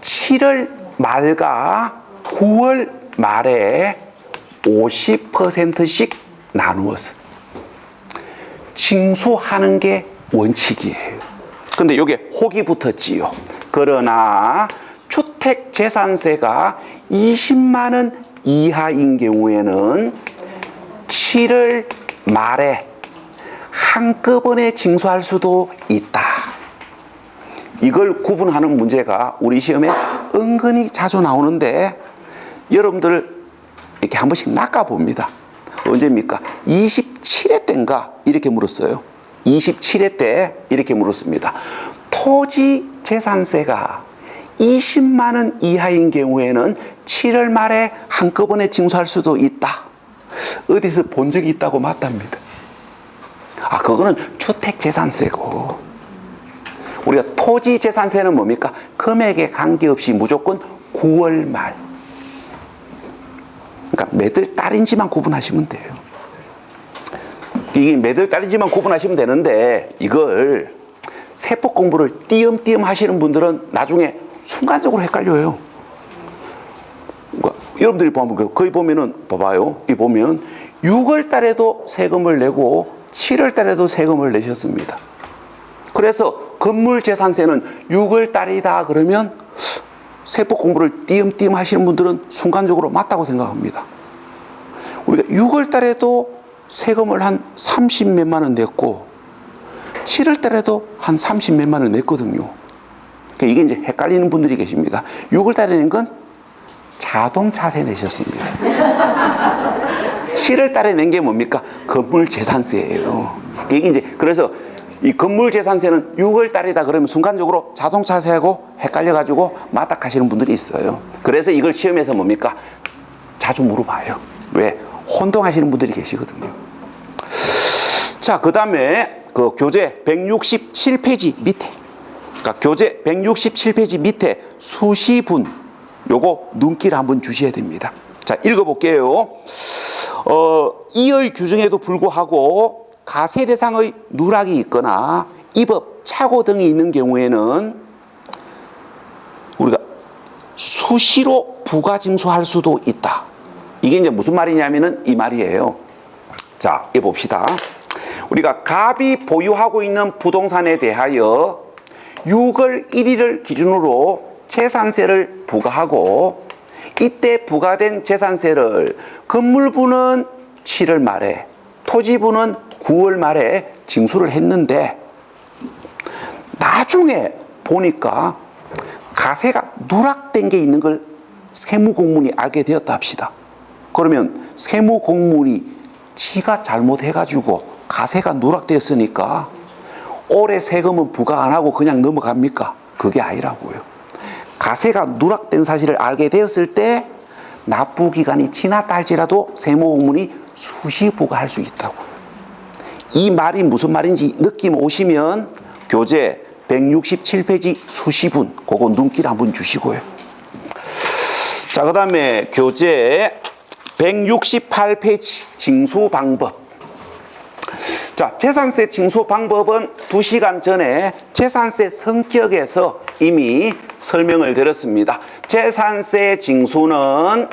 7월 말과 9월 말에 50%씩 나누어서 징수하는 게 원칙이에요. 근데 이게 혹이 붙었지요. 그러나 주택 재산세가 20만 원 이하인 경우에는 7월 말에 한꺼번에 징수할 수도 있다. 이걸 구분하는 문제가 우리 시험에 은근히 자주 나오는데 여러분들 이렇게 한 번씩 낚아봅니다. 언제입니까? 27회 때인가 이렇게 물었어요. 27회 때 이렇게 물었습니다. 토지 재산세가 20만 원 이하인 경우에는 7월 말에 한꺼번에 징수할 수도 있다. 어디서 본 적이 있다고 맞답니다. 아, 그거는 주택 재산세고 우리가 토지 재산세는 뭡니까? 금액에 관계없이 무조건 9월 말. 그러니까 몇월 달인지만 구분하시면 돼요. 이게 몇월 달인지만 구분하시면 되는데 이걸 세법 공부를 띄엄띄엄 하시는 분들은 나중에 순간적으로 헷갈려요. 그러니까 여러분들이 보면 거기 보면은 봐봐요. 이 보면 6월 달에도 세금을 내고 7월 달에도 세금을 내셨습니다. 그래서 건물 재산세는 6월 달이다 그러면 세법 공부를 띄엄띄엄 하시는 분들은 순간적으로 맞다고 생각합니다. 우리가 6월 달에도 세금을 한 30 몇만 원 냈고 7월 달에도 한 30 몇만 원 냈거든요. 그러니까 이게 이제 헷갈리는 분들이 계십니다. 6월 달에 낸 건 자동차세 내셨습니다. 7월 달에 낸 게 뭡니까? 건물 재산세예요. 이게 이제 그래서 이 건물 재산세는 6월 달이다 그러면 순간적으로 자동차세하고 헷갈려가지고 맞닥하시는 분들이 있어요. 그래서 이걸 시험에서 뭡니까? 자주 물어봐요. 왜? 혼동하시는 분들이 계시거든요. 자, 그 다음에 그 교재 167페이지 밑에, 그러니까 교재 167페이지 밑에 수시분, 요거 눈길 한번 주셔야 됩니다. 자, 읽어볼게요. 이의 규정에도 불구하고 가세 대상의 누락이 있거나 입업, 착오 등이 있는 경우에는 우리가 수시로 부가징수할 수도 있다. 이게 이제 무슨 말이냐면은 이 말이에요. 자, 이 봅시다. 우리가 갑이 보유하고 있는 부동산에 대하여 6월 1일을 기준으로 재산세를 부과하고 이때 부과된 재산세를 건물부는 7월 말에 토지부는 9월 말에 징수를 했는데 나중에 보니까 가세가 누락된 게 있는 걸 세무공무원이 알게 되었다 합시다. 그러면 세무공무원이 지가 잘못해가지고 가세가 누락되었으니까 올해 세금은 부과 안 하고 그냥 넘어갑니까? 그게 아니라고요. 가세가 누락된 사실을 알게 되었을 때 납부기간이 지났다 할지라도 세무공무원이 수시 부과할 수 있다고. 이 말이 무슨 말인지 느낌 오시면 교재 167페이지 수시분 그거 눈길 한번 주시고요. 자, 그 다음에 교재 168페이지 징수 방법. 자, 재산세 징수 방법은 2시간 전에 재산세 성격에서 이미 설명을 드렸습니다. 재산세 징수는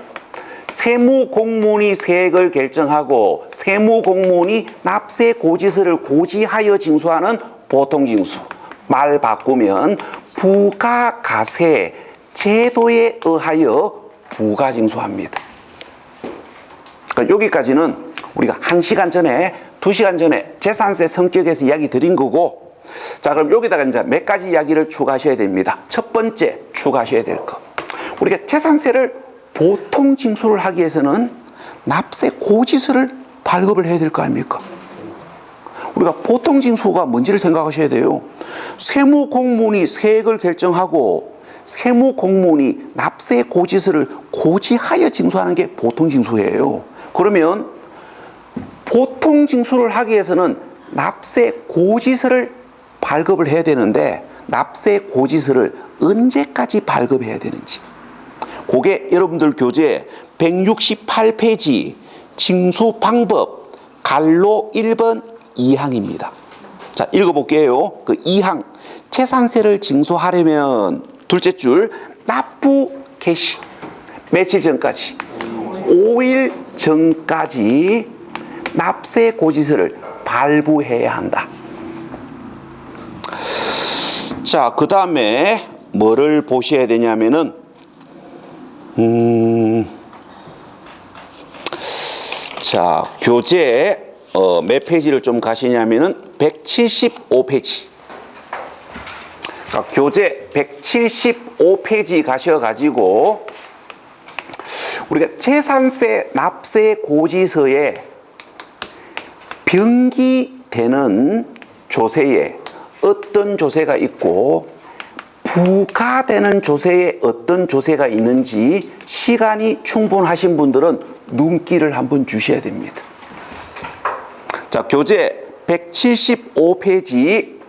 세무공무원이 세액을 결정하고 세무공무원이 납세 고지서를 고지하여 징수하는 보통징수. 말 바꾸면 부가가세 제도에 의하여 부가징수합니다. 그러니까 여기까지는 우리가 1시간 전에 2시간 전에 재산세 성격에서 이야기 드린 거고, 자, 그럼 여기다가 이제 몇 가지 이야기를 추가하셔야 됩니다. 첫 번째 추가하셔야 될 거. 우리가 재산세를 보통 징수를 하기 위해서는 납세 고지서를 발급을 해야 될 거 아닙니까? 우리가 보통 징수가 뭔지를 생각하셔야 돼요. 세무공무원이 세액을 결정하고 세무공무원이 납세 고지서를 고지하여 징수하는 게 보통 징수예요. 그러면 보통 징수를 하기 위해서는 납세 고지서를 발급을 해야 되는데 납세 고지서를 언제까지 발급해야 되는지 그게 여러분들 교재 168페이지 징수 방법 갈로 1번 2항입니다. 자, 읽어볼게요. 그 2항 재산세를 징수하려면 둘째 줄 납부 개시 며칠 전까지 5일 전까지 납세 고지서를 발부해야 한다. 자, 그 다음에 뭐를 보셔야 되냐면은 자, 교재 몇 페이지를 좀 가시냐면은 175페이지. 그러니까 교재 175페이지 가셔가지고 우리가 재산세 납세 고지서에 병기되는 조세에 어떤 조세가 있고 부과되는 조세에 어떤 조세가 있는지 시간이 충분하신 분들은 눈길을 한번 주셔야 됩니다. 자, 교재 175페이지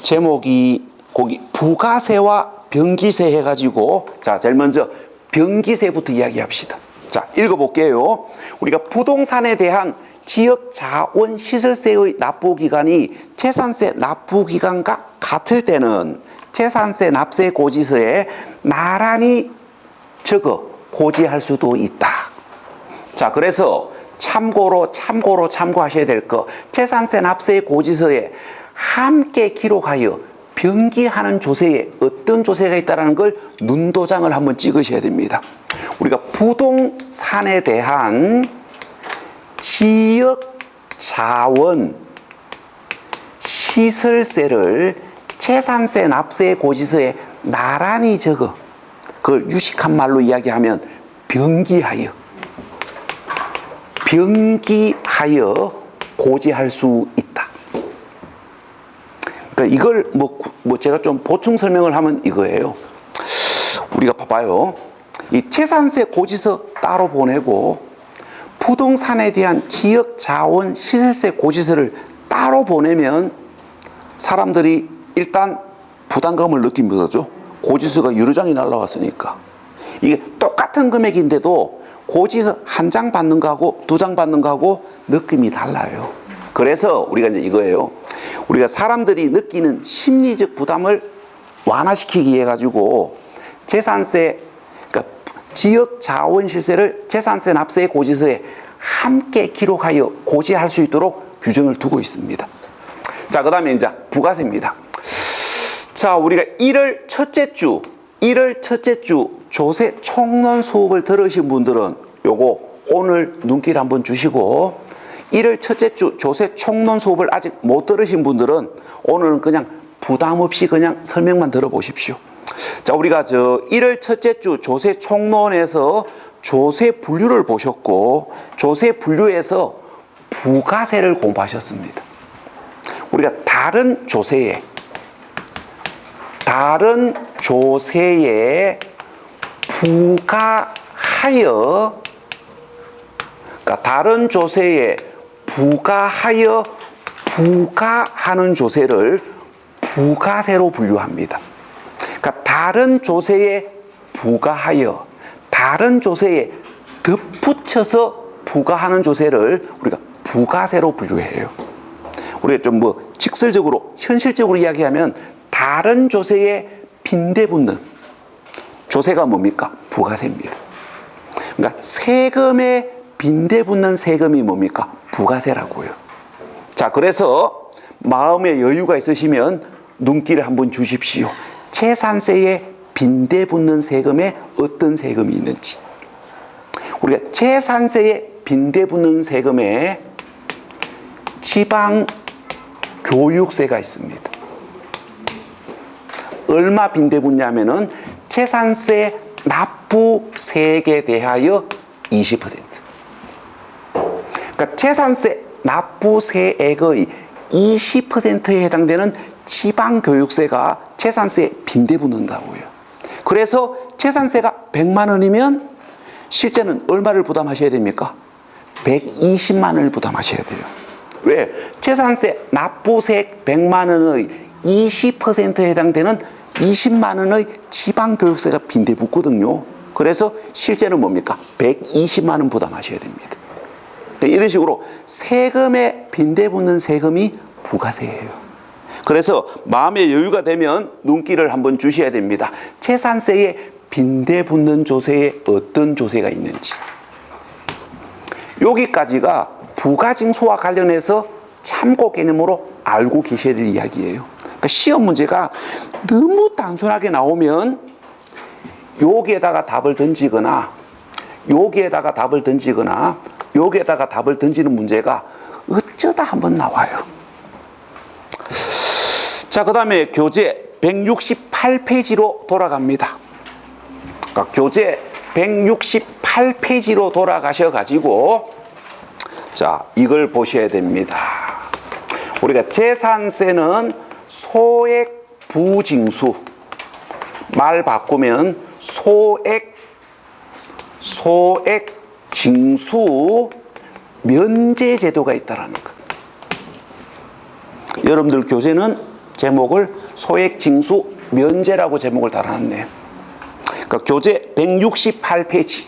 제목이 거기 부가세와 병기세 해가지고, 자, 제일 먼저 병기세부터 이야기합시다. 자, 읽어볼게요. 우리가 부동산에 대한 지역자원시설세의 납부기간이 재산세 납부기간과 같을 때는 재산세 납세 고지서에 나란히 적어 고지할 수도 있다. 자, 그래서 참고하셔야 될 거, 재산세 납세 고지서에 함께 기록하여 병기하는 조세에 어떤 조세가 있다는 걸 눈도장을 한번 찍으셔야 됩니다. 우리가 부동산에 대한 지역자원 시설세를 재산세 납세 고지서에 나란히 적어, 그걸 유식한 말로 이야기하면 병기하여 고지할 수 있다. 그러니까 이걸 제가 좀 보충 설명을 하면 이거예요. 우리가 봐봐요. 이 재산세 고지서 따로 보내고 부동산에 대한 지역자원 시설세 고지서를 따로 보내면 사람들이 일단 부담감을 느낀 거죠. 고지서가 여러 장이 날라왔으니까. 이게 똑같은 금액인데도 고지서 한 장 받는 거하고 두 장 받는 거하고 느낌이 달라요. 그래서 우리가 이제 이거예요. 우리가 사람들이 느끼는 심리적 부담을 완화시키기 위해 가지고 재산세, 그러니까 지역 자원 시세를 재산세 납세 고지서에 함께 기록하여 고지할 수 있도록 규정을 두고 있습니다. 자, 그다음에 이제 부가세입니다. 자, 우리가 1월 첫째 주 조세 총론 수업을 들으신 분들은 요거 오늘 눈길 한번 주시고, 1월 첫째 주 조세 총론 수업을 아직 못 들으신 분들은 오늘은 그냥 부담 없이 그냥 설명만 들어보십시오. 자, 우리가 1월 첫째 주 조세 총론에서 조세 분류를 보셨고, 조세 분류에서 부가세를 공부하셨습니다. 우리가 다른 조세에 부가하여, 그러니까 다른 조세에 부가하여 부가하는 조세를 부가세로 분류합니다. 그러니까 다른 조세에 부가하여 다른 조세에 덧붙여서 부가하는 조세를 우리가 부가세로 분류해요. 우리가 좀 직설적으로 현실적으로 이야기하면 다른 조세에 빈대붙는 조세가 뭡니까? 부가세입니다. 그러니까 세금에 빈대붙는 세금이 뭡니까? 부가세라고요. 자, 그래서 마음에 여유가 있으시면 눈길을 한번 주십시오. 재산세에 빈대붙는 세금에 어떤 세금이 있는지. 우리가 재산세에 빈대붙는 세금에 지방교육세가 있습니다. 얼마 빈대붙냐면은 재산세 납부세액에 대하여 20%. 그러니까 재산세 납부세액의 20%에 해당되는 지방교육세가 재산세에 빈대붙는다고요. 그래서 재산세가 100만 원이면 실제는 얼마를 부담하셔야 됩니까? 120만 원을 부담하셔야 돼요. 왜? 재산세 납부세액 100만 원의 20%에 해당되는 20만 원의 지방교육세가 빈대붙거든요. 그래서 실제는 뭡니까? 120만 원 부담하셔야 됩니다. 이런 식으로 세금에 빈대붙는 세금이 부가세예요. 그래서 마음의 여유가 되면 눈길을 한번 주셔야 됩니다. 재산세에 빈대붙는 조세에 어떤 조세가 있는지. 여기까지가 부가징수와 관련해서 참고 개념으로 알고 계셔야 될 이야기예요. 그러니까 시험 문제가 너무 단순하게 나오면 여기에다가 답을 던지거나 여기에다가 답을 던지는 문제가 어쩌다 한번 나와요. 자, 그 다음에 교재 168페이지로 돌아갑니다. 그러니까 교재 168페이지로 돌아가셔가지고 자, 이걸 보셔야 됩니다. 우리가 재산세는 소액 부징수, 말 바꾸면 소액 징수 면제 제도가 있다라는 것. 여러분들 교재는 제목을 소액징수 면제라고 제목을 달아놨네요. 그러니까 교재 168페이지.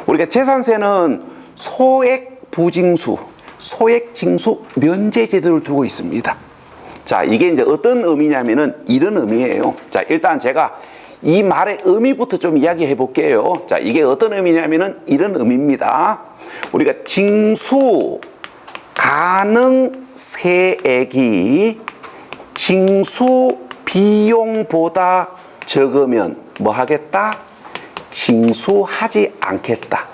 우리가 재산세는 소액부징수, 소액징수 면제 제도를 두고 있습니다. 자, 이게 이제 어떤 의미냐면은 이런 의미예요. 자, 일단 제가 이 말의 의미부터 좀 이야기해 볼게요. 자, 이게 어떤 의미냐면은 이런 의미입니다. 우리가 징수 가능 세액이 징수 비용보다 적으면 뭐 하겠다? 징수하지 않겠다.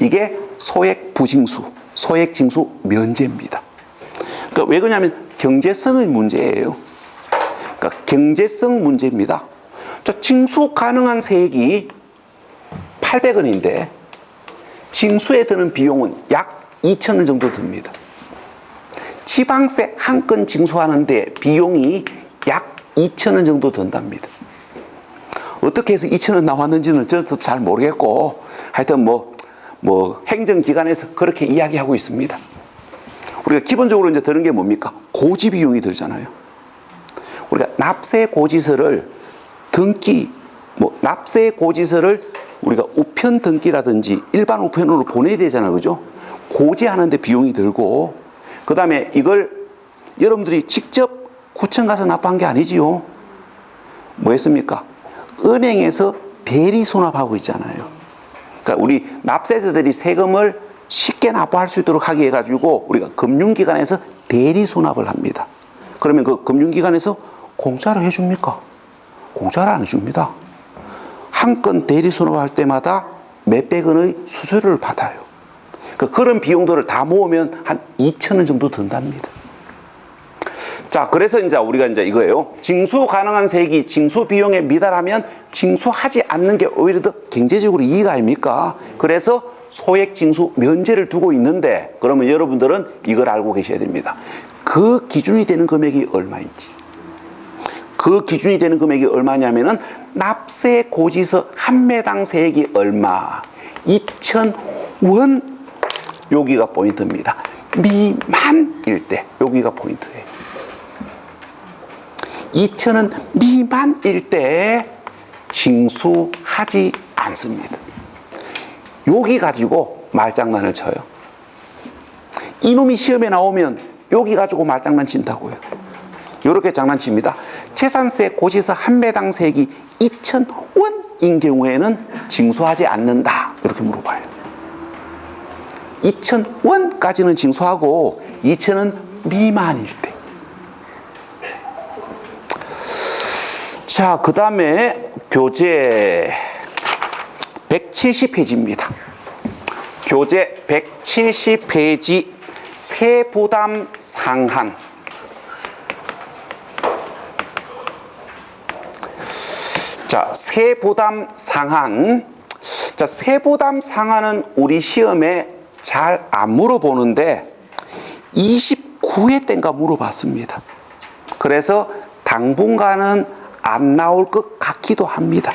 이게 소액부징수, 소액징수 면제입니다. 그러니까 왜 그러냐면 경제성의 문제예요. 그러니까 경제성 문제입니다. 자, 징수 가능한 세액이 800원인데 징수에 드는 비용은 약 2,000원 정도 듭니다. 지방세 한 건 징수하는데 비용이 약 2,000원 정도 든답니다. 어떻게 해서 2,000원 나왔는지는 저도 잘 모르겠고 하여튼 뭐 행정기관에서 그렇게 이야기하고 있습니다. 우리가 기본적으로 이제 드는 게 뭡니까? 고지 비용이 들잖아요. 우리가 납세 고지서를 납세 고지서를 우리가 우편 등기라든지 일반 우편으로 보내야 되잖아요. 그죠? 고지하는데 비용이 들고, 그 다음에 이걸 여러분들이 직접 구청 가서 납부한 게 아니지요. 뭐 했습니까? 은행에서 대리 수납하고 있잖아요. 그러니까 우리 납세자들이 세금을 쉽게 납부할 수 있도록 하게 해가지고 우리가 금융기관에서 대리 수납을 합니다. 그러면 그 금융기관에서 공짜로 해줍니까? 공짜로 안 해줍니다. 한 건 대리 수납할 때마다 몇백 원의 수수료를 받아요. 그런 비용들을 다 모으면 한 2,000원 정도 든답니다. 자, 그래서 이제 우리가 이제 이거예요. 징수 가능한 세액이 징수 비용에 미달하면 징수하지 않는 게 오히려 더 경제적으로 이익 아닙니까? 그래서 소액 징수 면제를 두고 있는데, 그러면 여러분들은 이걸 알고 계셔야 됩니다. 그 기준이 되는 금액이 얼마인지. 그 기준이 되는 금액이 얼마냐면은 납세 고지서 한 매당 세액이 얼마? 2,000원. 여기가 포인트입니다. 미만일 때 여기가 포인트예요. 2,000원 미만일 때 징수하지 않습니다. 여기 가지고 말장난을 쳐요. 이놈이 시험에 나오면 여기 가지고 말장난 친다고요. 이렇게 장난칩니다. 재산세 고지서 한 매당 세액이 2,000원인 경우에는 징수하지 않는다. 이렇게 물어봐요. 2,000원까지는 징수하고 2,000원 미만일 때. 자, 그 다음에 교재 170페이지입니다. 교재 170페이지 세부담 상한. 자, 세부담 상한. 자, 세부담 상한은 우리 시험에 잘 안 물어보는데 29회 때인가 물어봤습니다. 그래서 당분간은 안 나올 것 같기도 합니다.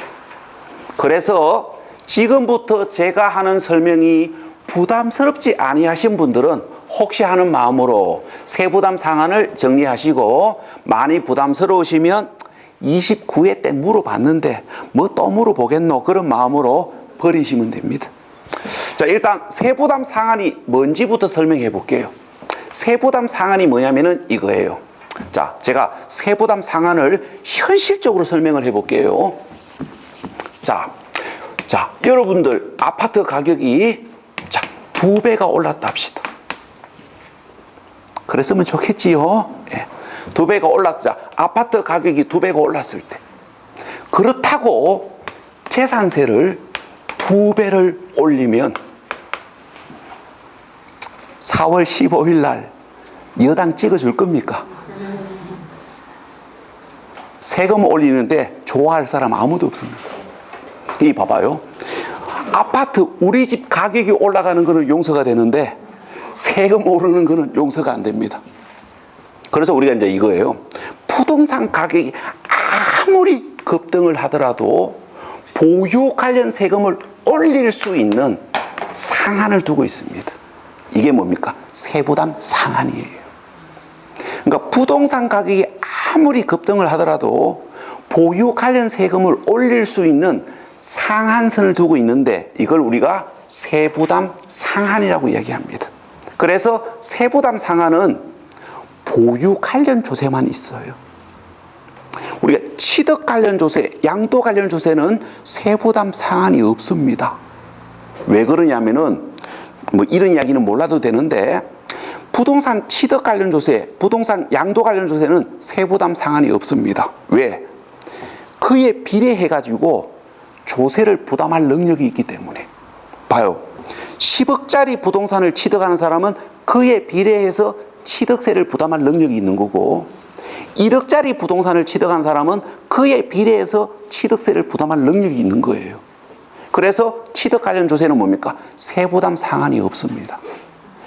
그래서 지금부터 제가 하는 설명이 부담스럽지 아니하신 분들은 혹시 하는 마음으로 세부담 상한을 정리하시고, 많이 부담스러우시면 29회 때 물어봤는데 뭐 또 물어보겠노, 그런 마음으로 버리시면 됩니다. 자, 일단 세부담 상한이 뭔지부터 설명해 볼게요. 세부담 상한이 뭐냐면은 이거예요. 자, 제가 세부담 상한을 현실적으로 설명을 해 볼게요. 자, 여러분들 아파트 가격이 2배가 올랐다 합시다. 그랬으면 좋겠지요. 예. 2배가 올랐자, 아파트 가격이 2배가 올랐을 때, 그렇다고 재산세를 2배를 올리면 4월 15일 날 여당 찍어줄 겁니까? 세금 올리는데 좋아할 사람 아무도 없습니다. 이 봐봐요. 아파트 우리 집 가격이 올라가는 거는 용서가 되는데 세금 오르는 거는 용서가 안 됩니다. 그래서 우리가 이제 이거예요. 부동산 가격이 아무리 급등을 하더라도 보유 관련 세금을 올릴 수 있는 상한을 두고 있습니다. 이게 뭡니까? 세부담 상한이에요. 그러니까 부동산 가격이 아무리 급등을 하더라도 보유 관련 세금을 올릴 수 있는 상한선을 두고 있는데 이걸 우리가 세부담 상한이라고 이야기합니다. 그래서 세부담 상한은 보유 관련 조세만 있어요. 우리가 취득 관련 조세, 양도 관련 조세는 세부담 상한이 없습니다. 왜 그러냐면은 뭐 이런 이야기는 몰라도 되는데 부동산 취득 관련 조세, 부동산 양도 관련 조세는 세부담 상한이 없습니다. 왜? 그에 비례해 가지고 조세를 부담할 능력이 있기 때문에. 봐요. 10억짜리 부동산을 취득하는 사람은 그에 비례해서 취득세를 부담할 능력이 있는 거고 1억짜리 부동산을 취득한 사람은 그에 비례해서 취득세를 부담할 능력이 있는 거예요. 그래서 취득 관련 조세는 뭡니까? 세부담 상한이 없습니다.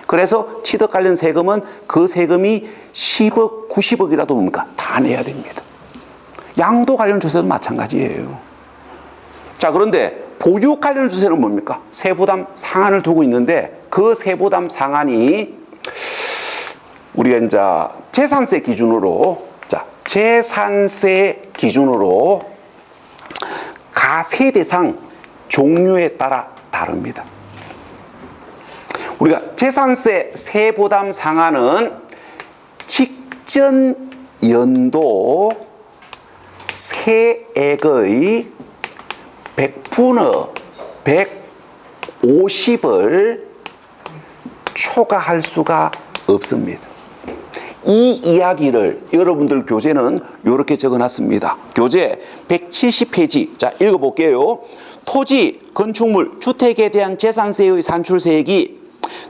그래서 취득 관련 세금은 그 세금이 10억, 90억이라도 뭡니까? 다 내야 됩니다. 양도 관련 조세도 마찬가지예요. 자, 그런데 보유 관련 조세는 뭡니까? 세부담 상한을 두고 있는데 그 세부담 상한이 우리가 이제 재산세 기준으로 재산세 기준으로 가세대상 종류에 따라 다릅니다. 우리가 재산세 세부담 상한은 직전 연도 세액의 100분의 150을 초과할 수가 없습니다. 이 이야기를 여러분들 교재는 이렇게 적어놨습니다. 교재 170페이지. 자, 읽어볼게요. 토지, 건축물, 주택에 대한 재산세의 산출세액이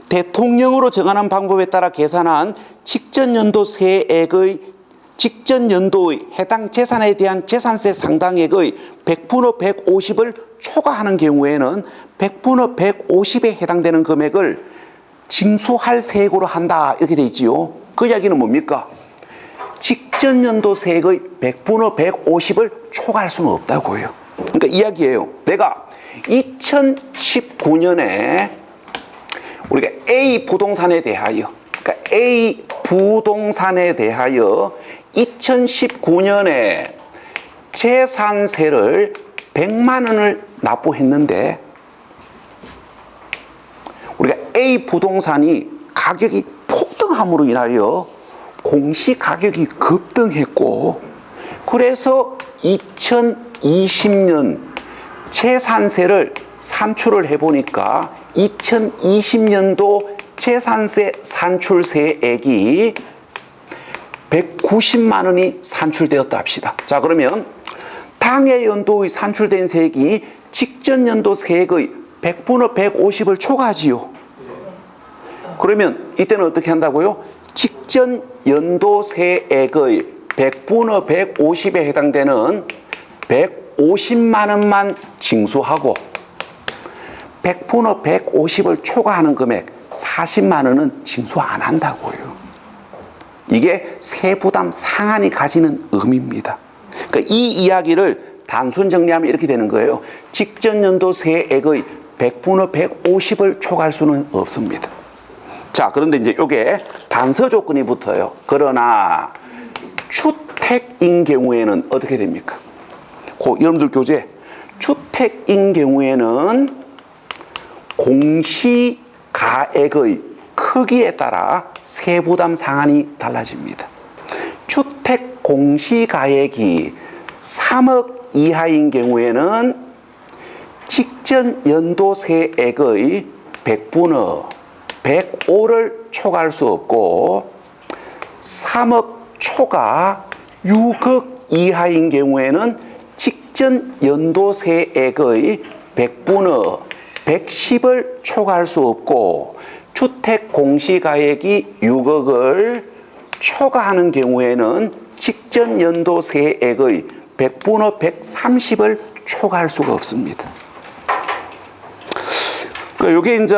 대통령으로 정하는 방법에 따라 계산한 직전연도 세액의 직전연도의 해당 재산에 대한 재산세 상당액의 100분의 150을 초과하는 경우에는 100분의 150에 해당되는 금액을 징수할 세액으로 한다. 이렇게 돼 있지요. 그 이야기는 뭡니까? 직전연도 세액의 100분의 150을 초과할 수는 없다고요. 그러니까 이야기예요. 내가 2019년에 우리가 A 부동산에 대하여, 그러니까 A 부동산에 대하여 2019년에 재산세를 100만 원을 납부했는데 우리가 A 부동산이 가격이 폭등함으로 인하여 공시가격이 급등했고 그래서 2020년 재산세를 산출을 해보니까 2020년도 재산세 산출세액이 190만 원이 산출되었다 합시다. 자, 그러면 당해 연도의 산출된 세액이 직전 연도 세액의 100분의 150을 초과하지요. 그러면 이때는 어떻게 한다고요? 직전 연도 세액의 100분의 150에 해당되는 150만 원만 징수하고 100분의 150을 초과하는 금액 40만 원은 징수 안 한다고요. 이게 세부담 상한이 가지는 의미입니다. 그러니까 이 이야기를 단순 정리하면 이렇게 되는 거예요. 직전 연도 세액의 100분의 150을 초과할 수는 없습니다. 자, 그런데 이제 이게 단서 조건이 붙어요. 그러나 주택인 경우에는 어떻게 됩니까? 여러분들 교재 주택인 경우에는 공시가액의 크기에 따라 세부담 상한이 달라집니다. 주택 공시가액이 3억 이하인 경우에는 직전 연도 세액의 100분의 105를 초과할 수 없고 3억 초과 6억 이하인 경우에는 직전 연도 세액의 100분의 110을 초과할 수 없고 주택 공시가액이 6억을 초과하는 경우에는 직전 연도 세액의 100분의 130을 초과할 수가 없습니다. 이게 이제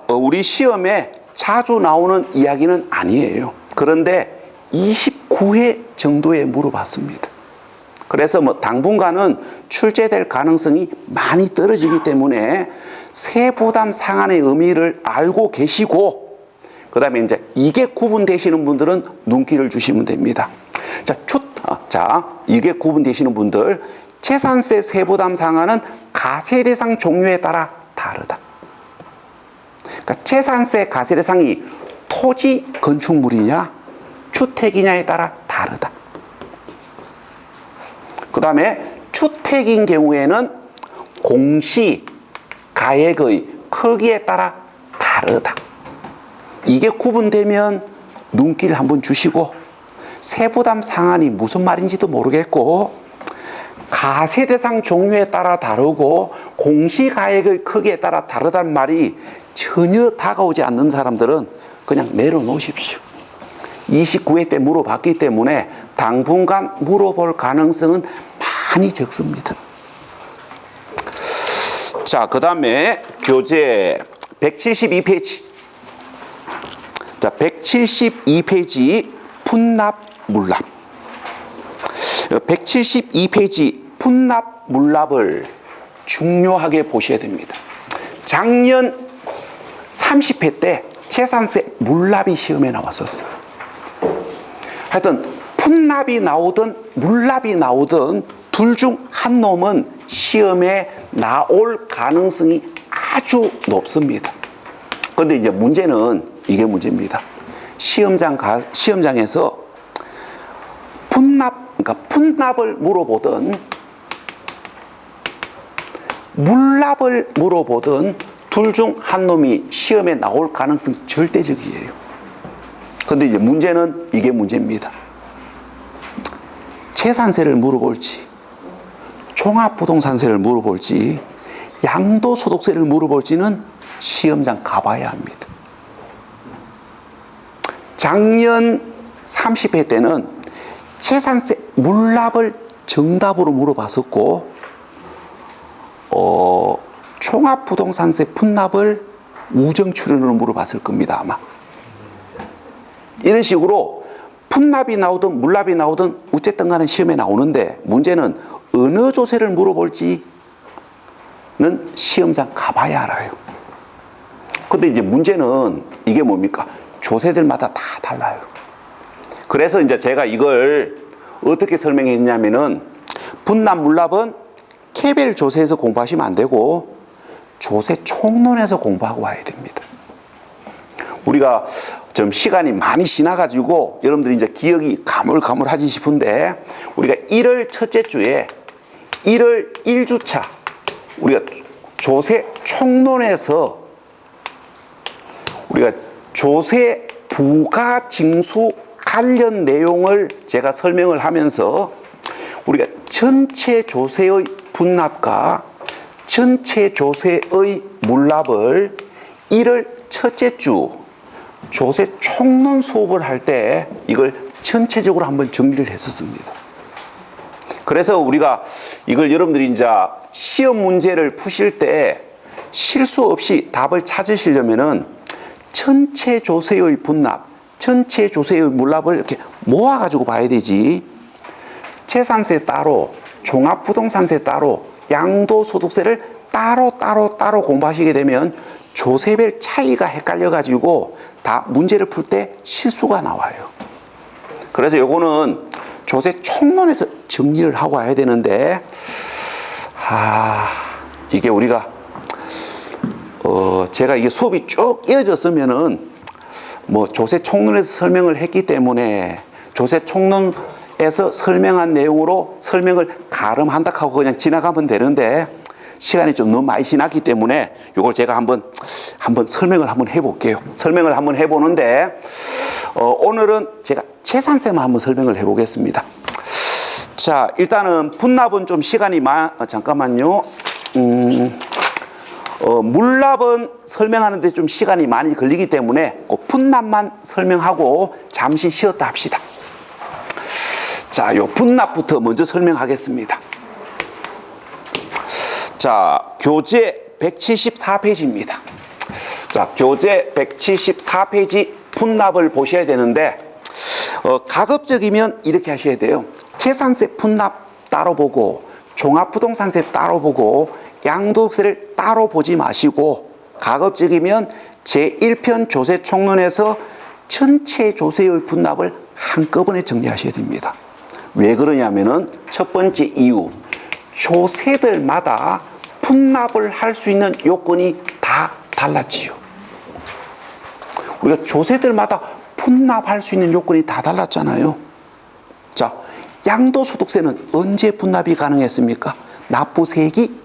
우리 시험에 자주 나오는 이야기는 아니에요. 그런데 29회 정도에 물어봤습니다. 그래서 당분간은 출제될 가능성이 많이 떨어지기 때문에 세부담 상한의 의미를 알고 계시고 그 다음에 이제 이게 구분되시는 분들은 눈길을 주시면 됩니다. 이게 구분되시는 분들, 재산세 세부담 상한은 가세대상 종류에 따라 다르다. 그러니까 재산세 가세대상이 토지 건축물이냐 주택이냐에 따라 다르다. 그 다음에 주택인 경우에는 공시 가액의 크기에 따라 다르다. 이게 구분되면 눈길 한번 주시고, 세부담 상한이 무슨 말인지도 모르겠고, 가세대상 종류에 따라 다르고 공시가액의 크기에 따라 다르다는 말이 전혀 다가오지 않는 사람들은 그냥 내려놓으십시오. 29회 때 물어봤기 때문에 당분간 물어볼 가능성은 많이 적습니다. 자, 그 다음에 교재 172페이지. 자, 172페이지 분납 물납. 172페이지 분납 물납을 중요하게 보셔야 됩니다. 작년 30회 때 재산세 물납이 시험에 나왔었어요. 하여튼 분납이 나오든 물납이 나오든 둘 중 한 놈은 시험에 나올 가능성이 아주 높습니다. 그런데 이제 문제는 이게 문제입니다. 시험장에서 그러니까 분납을 물어보든 물납을 물어보든 둘 중 한 놈이 시험에 나올 가능성이 절대적이에요. 그런데 이제 문제는 이게 문제입니다. 재산세를 물어볼지, 종합부동산세를 물어볼지, 양도소득세를 물어볼지는 시험장 가봐야 합니다. 작년 30회 때는 재산세 물납을 정답으로 물어봤었고, 종합부동산세 분납을 우정출연으로 물어봤을 겁니다, 아마. 이런 식으로 분납이 나오든 물납이 나오든 어쨌든 간에 시험에 나오는데, 문제는 어느 조세를 물어볼지는 시험장 가봐야 알아요. 근데 이제 문제는 이게 뭡니까? 조세들마다 다 달라요. 그래서 이제 제가 이걸 어떻게 설명했냐면은, 분납 물납은 개별 조세에서 공부하시면 안 되고 조세 총론에서 공부하고 와야 됩니다. 우리가 좀 시간이 많이 지나가지고 여러분들이 이제 기억이 가물가물하지 싶은데, 우리가 1월 첫째 주에 1월 1주차 우리가 조세 총론에서 우리가 조세 부가 징수 관련 내용을 제가 설명을 하면서 우리가 전체 조세의 분납과 전체 조세의 물납을 1월 첫째 주 조세 총론 수업을 할 때 이걸 전체적으로 한번 정리를 했었습니다. 그래서 우리가 이걸 여러분들이 이제 시험 문제를 푸실 때 실수 없이 답을 찾으시려면은 전체 조세의 분납, 전체 조세의 물납을 이렇게 모아가지고 봐야 되지, 재산세 따로, 종합부동산세 따로, 양도소득세를 따로 공부하시게 되면 조세별 차이가 헷갈려가지고 다 문제를 풀 때 실수가 나와요. 그래서 요거는 조세 총론에서 정리를 하고 와야 되는데, 이게 우리가 제가 이게 수업이 쭉 이어졌으면은 뭐 조세 총론에서 설명을 했기 때문에 조세 총론에서 설명한 내용으로 설명을 가름한다 하고 그냥 지나가면 되는데, 시간이 좀 너무 많이 지났기 때문에 이걸 제가 한번 설명을 한번 해볼게요. 설명을 한번 해보는데, 오늘은 제가 재산세만 한번 설명을 해보겠습니다. 자, 일단은 분납은 좀 시간이 잠깐만요. 물납은 설명하는데 좀 시간이 많이 걸리기 때문에 꼭 분납만 설명하고 잠시 쉬었다 합시다. 자, 요 분납부터 먼저 설명하겠습니다. 자, 교재 174페이지입니다. 자, 교재 174페이지 분납을 보셔야 되는데, 가급적이면 이렇게 하셔야 돼요. 재산세 분납 따로 보고, 종합부동산세 따로 보고, 양도세를 따로 보지 마시고, 가급적이면 제1편 조세 총론에서 전체 조세의 분납을 한꺼번에 정리하셔야 됩니다. 왜 그러냐면은 첫 번째 이유, 조세들마다 분납을 할 수 있는 요건이 다 달랐지요. 우리가 조세들마다 분납할 수 있는 요건이 다 달랐잖아요. 자, 양도소득세는 언제 분납이 가능했습니까? 납부세액이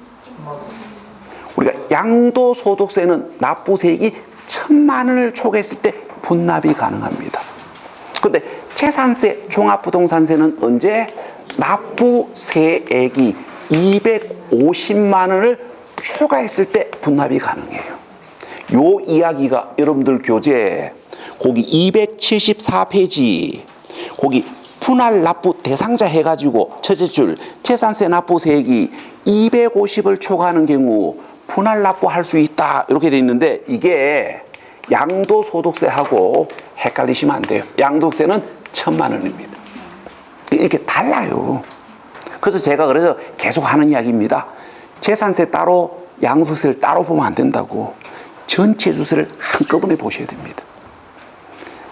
우리가 양도소득세는 납부세액이 1,000만 원을 초과했을 때 분납이 가능합니다. 그런데 재산세, 종합부동산세는 언제? 납부세액이 250만 원을 초과했을 때 분납이 가능해요. 요 이야기가 여러분들 교재 거기 274페이지 거기 분할 납부 대상자 해가지고 첫째 줄 재산세 납부세액이 250을 초과하는 경우 분할 납부할 수 있다 이렇게 돼 있는데 이게 양도소득세하고 헷갈리시면 안 돼요. 양도세는 1,000만 원입니다. 이렇게 달라요. 그래서 제가 그래서 계속 하는 이야기입니다. 재산세 따로 양도세를 따로 보면 안 된다고. 전체 주세를 한꺼번에 보셔야 됩니다.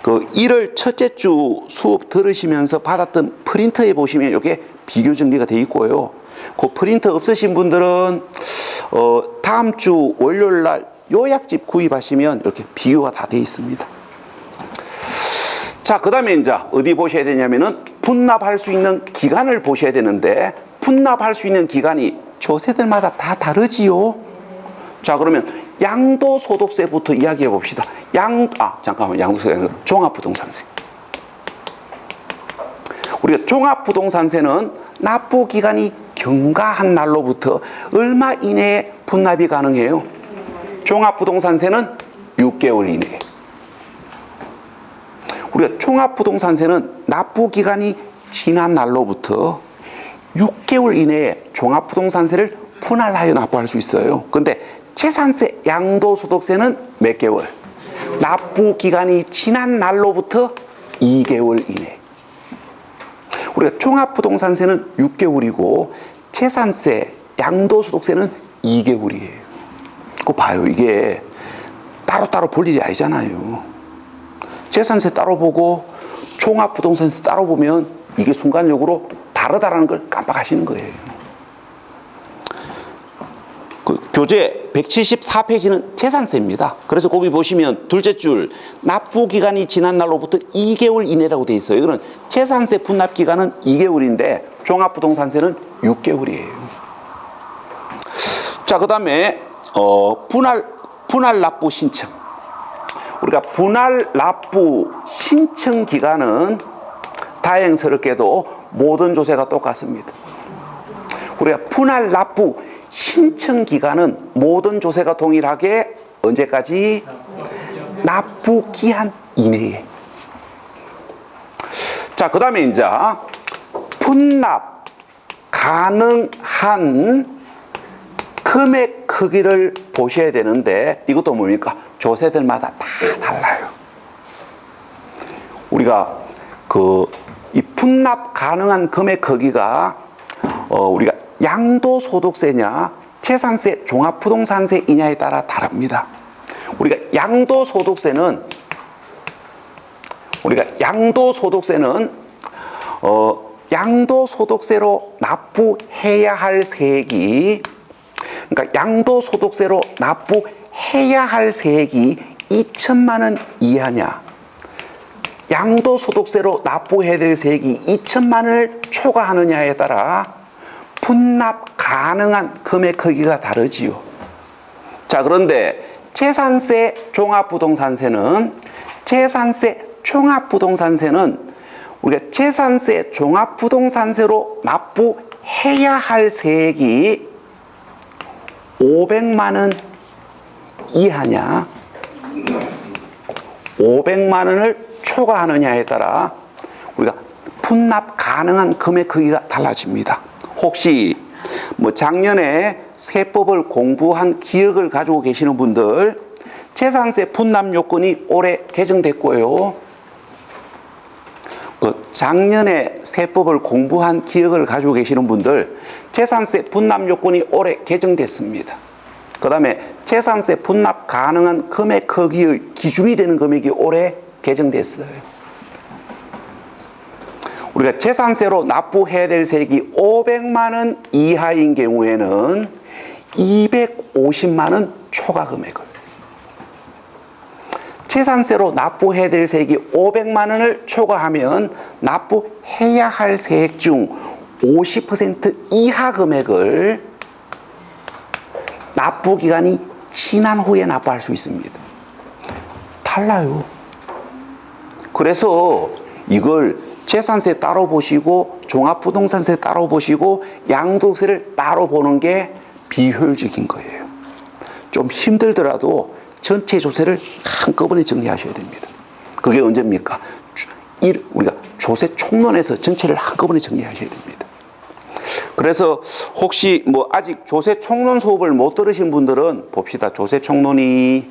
그 1월 첫째 주 수업 들으시면서 받았던 프린터에 보시면 이게 비교 정리가 돼 있고요. 그 프린터 없으신 분들은 다음 주 월요일 날 요약집 구입하시면 이렇게 비교가 다 돼 있습니다. 자, 그 다음에 이제 어디 보셔야 되냐면은 분납할 수 있는 기간을 보셔야 되는데 분납할 수 있는 기간이 조세들마다 다 다르지요. 자, 그러면 양도소득세부터 이야기해 봅시다. 양도소득세, 종합부동산세. 우리가 종합부동산세는 납부기간이 경과한 날로부터 얼마 이내에 분납이 가능해요? 종합부동산세는 6개월 이내에. 우리가 종합부동산세는 납부기간이 지난 날로부터 6개월 이내에 종합부동산세를 분할하여 납부할 수 있어요. 그런데 재산세, 양도소득세는 몇 개월? 납부기간이 지난 날로부터 2개월 이내. 우리가 종합부동산세는 6개월이고 재산세, 양도소득세는 2개월이에요. 그거 봐요. 이게 따로따로 볼 일이 아니잖아요. 재산세 따로 보고 종합부동산세 따로 보면 이게 순간적으로 다르다라는 걸 깜빡하시는 거예요. 그 교재 174페이지는 재산세입니다. 그래서 거기 보시면 둘째 줄 납부기간이 지난 날로부터 2개월 이내라고 되어 있어요. 이거는 재산세 분납기간은 2개월인데 종합부동산세는 6개월이에요. 자, 그 다음에 분할 납부 신청. 우리가 분할 납부 신청 기간은 다행스럽게도 모든 조세가 똑같습니다. 우리가 분할 납부 신청 기간은 모든 조세가 동일하게 언제까지? 납부 기한 이내에. 자, 그 다음에 이제 분납 가능한 금액 크기를 보셔야 되는데 이것도 뭡니까? 조세들마다 다 달라요. 우리가 이 분납 가능한 금액 크기가 우리가 양도소득세냐 재산세, 종합부동산세이냐에 따라 다릅니다. 우리가 양도소득세는 양도소득세로 납부해야 할 세액이 양도소득세로 납부해야 할 세액이 2천만 원 이하냐 양도소득세로 납부해야 될 세액이 2천만 원을 초과하느냐에 따라 분납 가능한 금액 크기가 다르지요. 자, 그런데 재산세, 종합부동산세는 우리가 재산세, 종합부동산세로 납부해야 할 세액이 500만 원 이하냐 500만 원을 초과하느냐에 따라 우리가 분납 가능한 금액 크기가 달라집니다. 혹시 작년에 세법을 공부한 기억을 가지고 계시는 분들 재산세 분납 요건이 올해 개정됐고요. 작년에 세법을 공부한 기억을 가지고 계시는 분들 재산세 분납 요건이 올해 개정됐습니다. 그 다음에 재산세 분납 가능한 금액 크기의 기준이 되는 금액이 올해 개정됐어요. 우리가 재산세로 납부해야 될 세액이 500만 원 이하인 경우에는 250만 원 초과 금액을, 재산세로 납부해야 될 세액이 500만 원을 초과하면 납부해야 할 세액 중 50% 이하 금액을 납부 기간이 지난 후에 납부할 수 있습니다. 달라요. 그래서 이걸 재산세 따로 보시고 종합부동산세 따로 보시고 양도세를 따로 보는 게 비효율적인 거예요. 좀 힘들더라도 전체 조세를 한꺼번에 정리하셔야 됩니다. 그게 언제입니까? 우리가 조세 총론에서 전체를 한꺼번에 정리하셔야 됩니다. 그래서 혹시 뭐 아직 조세 총론 수업을 못 들으신 분들은 봅시다. 조세 총론이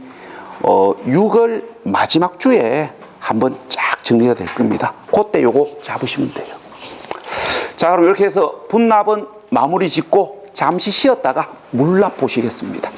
6월 마지막 주에 한번 쫙 정리가 될 겁니다. 그때 요거 잡으시면 돼요. 자, 그럼 이렇게 해서 분납은 마무리 짓고 잠시 쉬었다가 물납 보시겠습니다.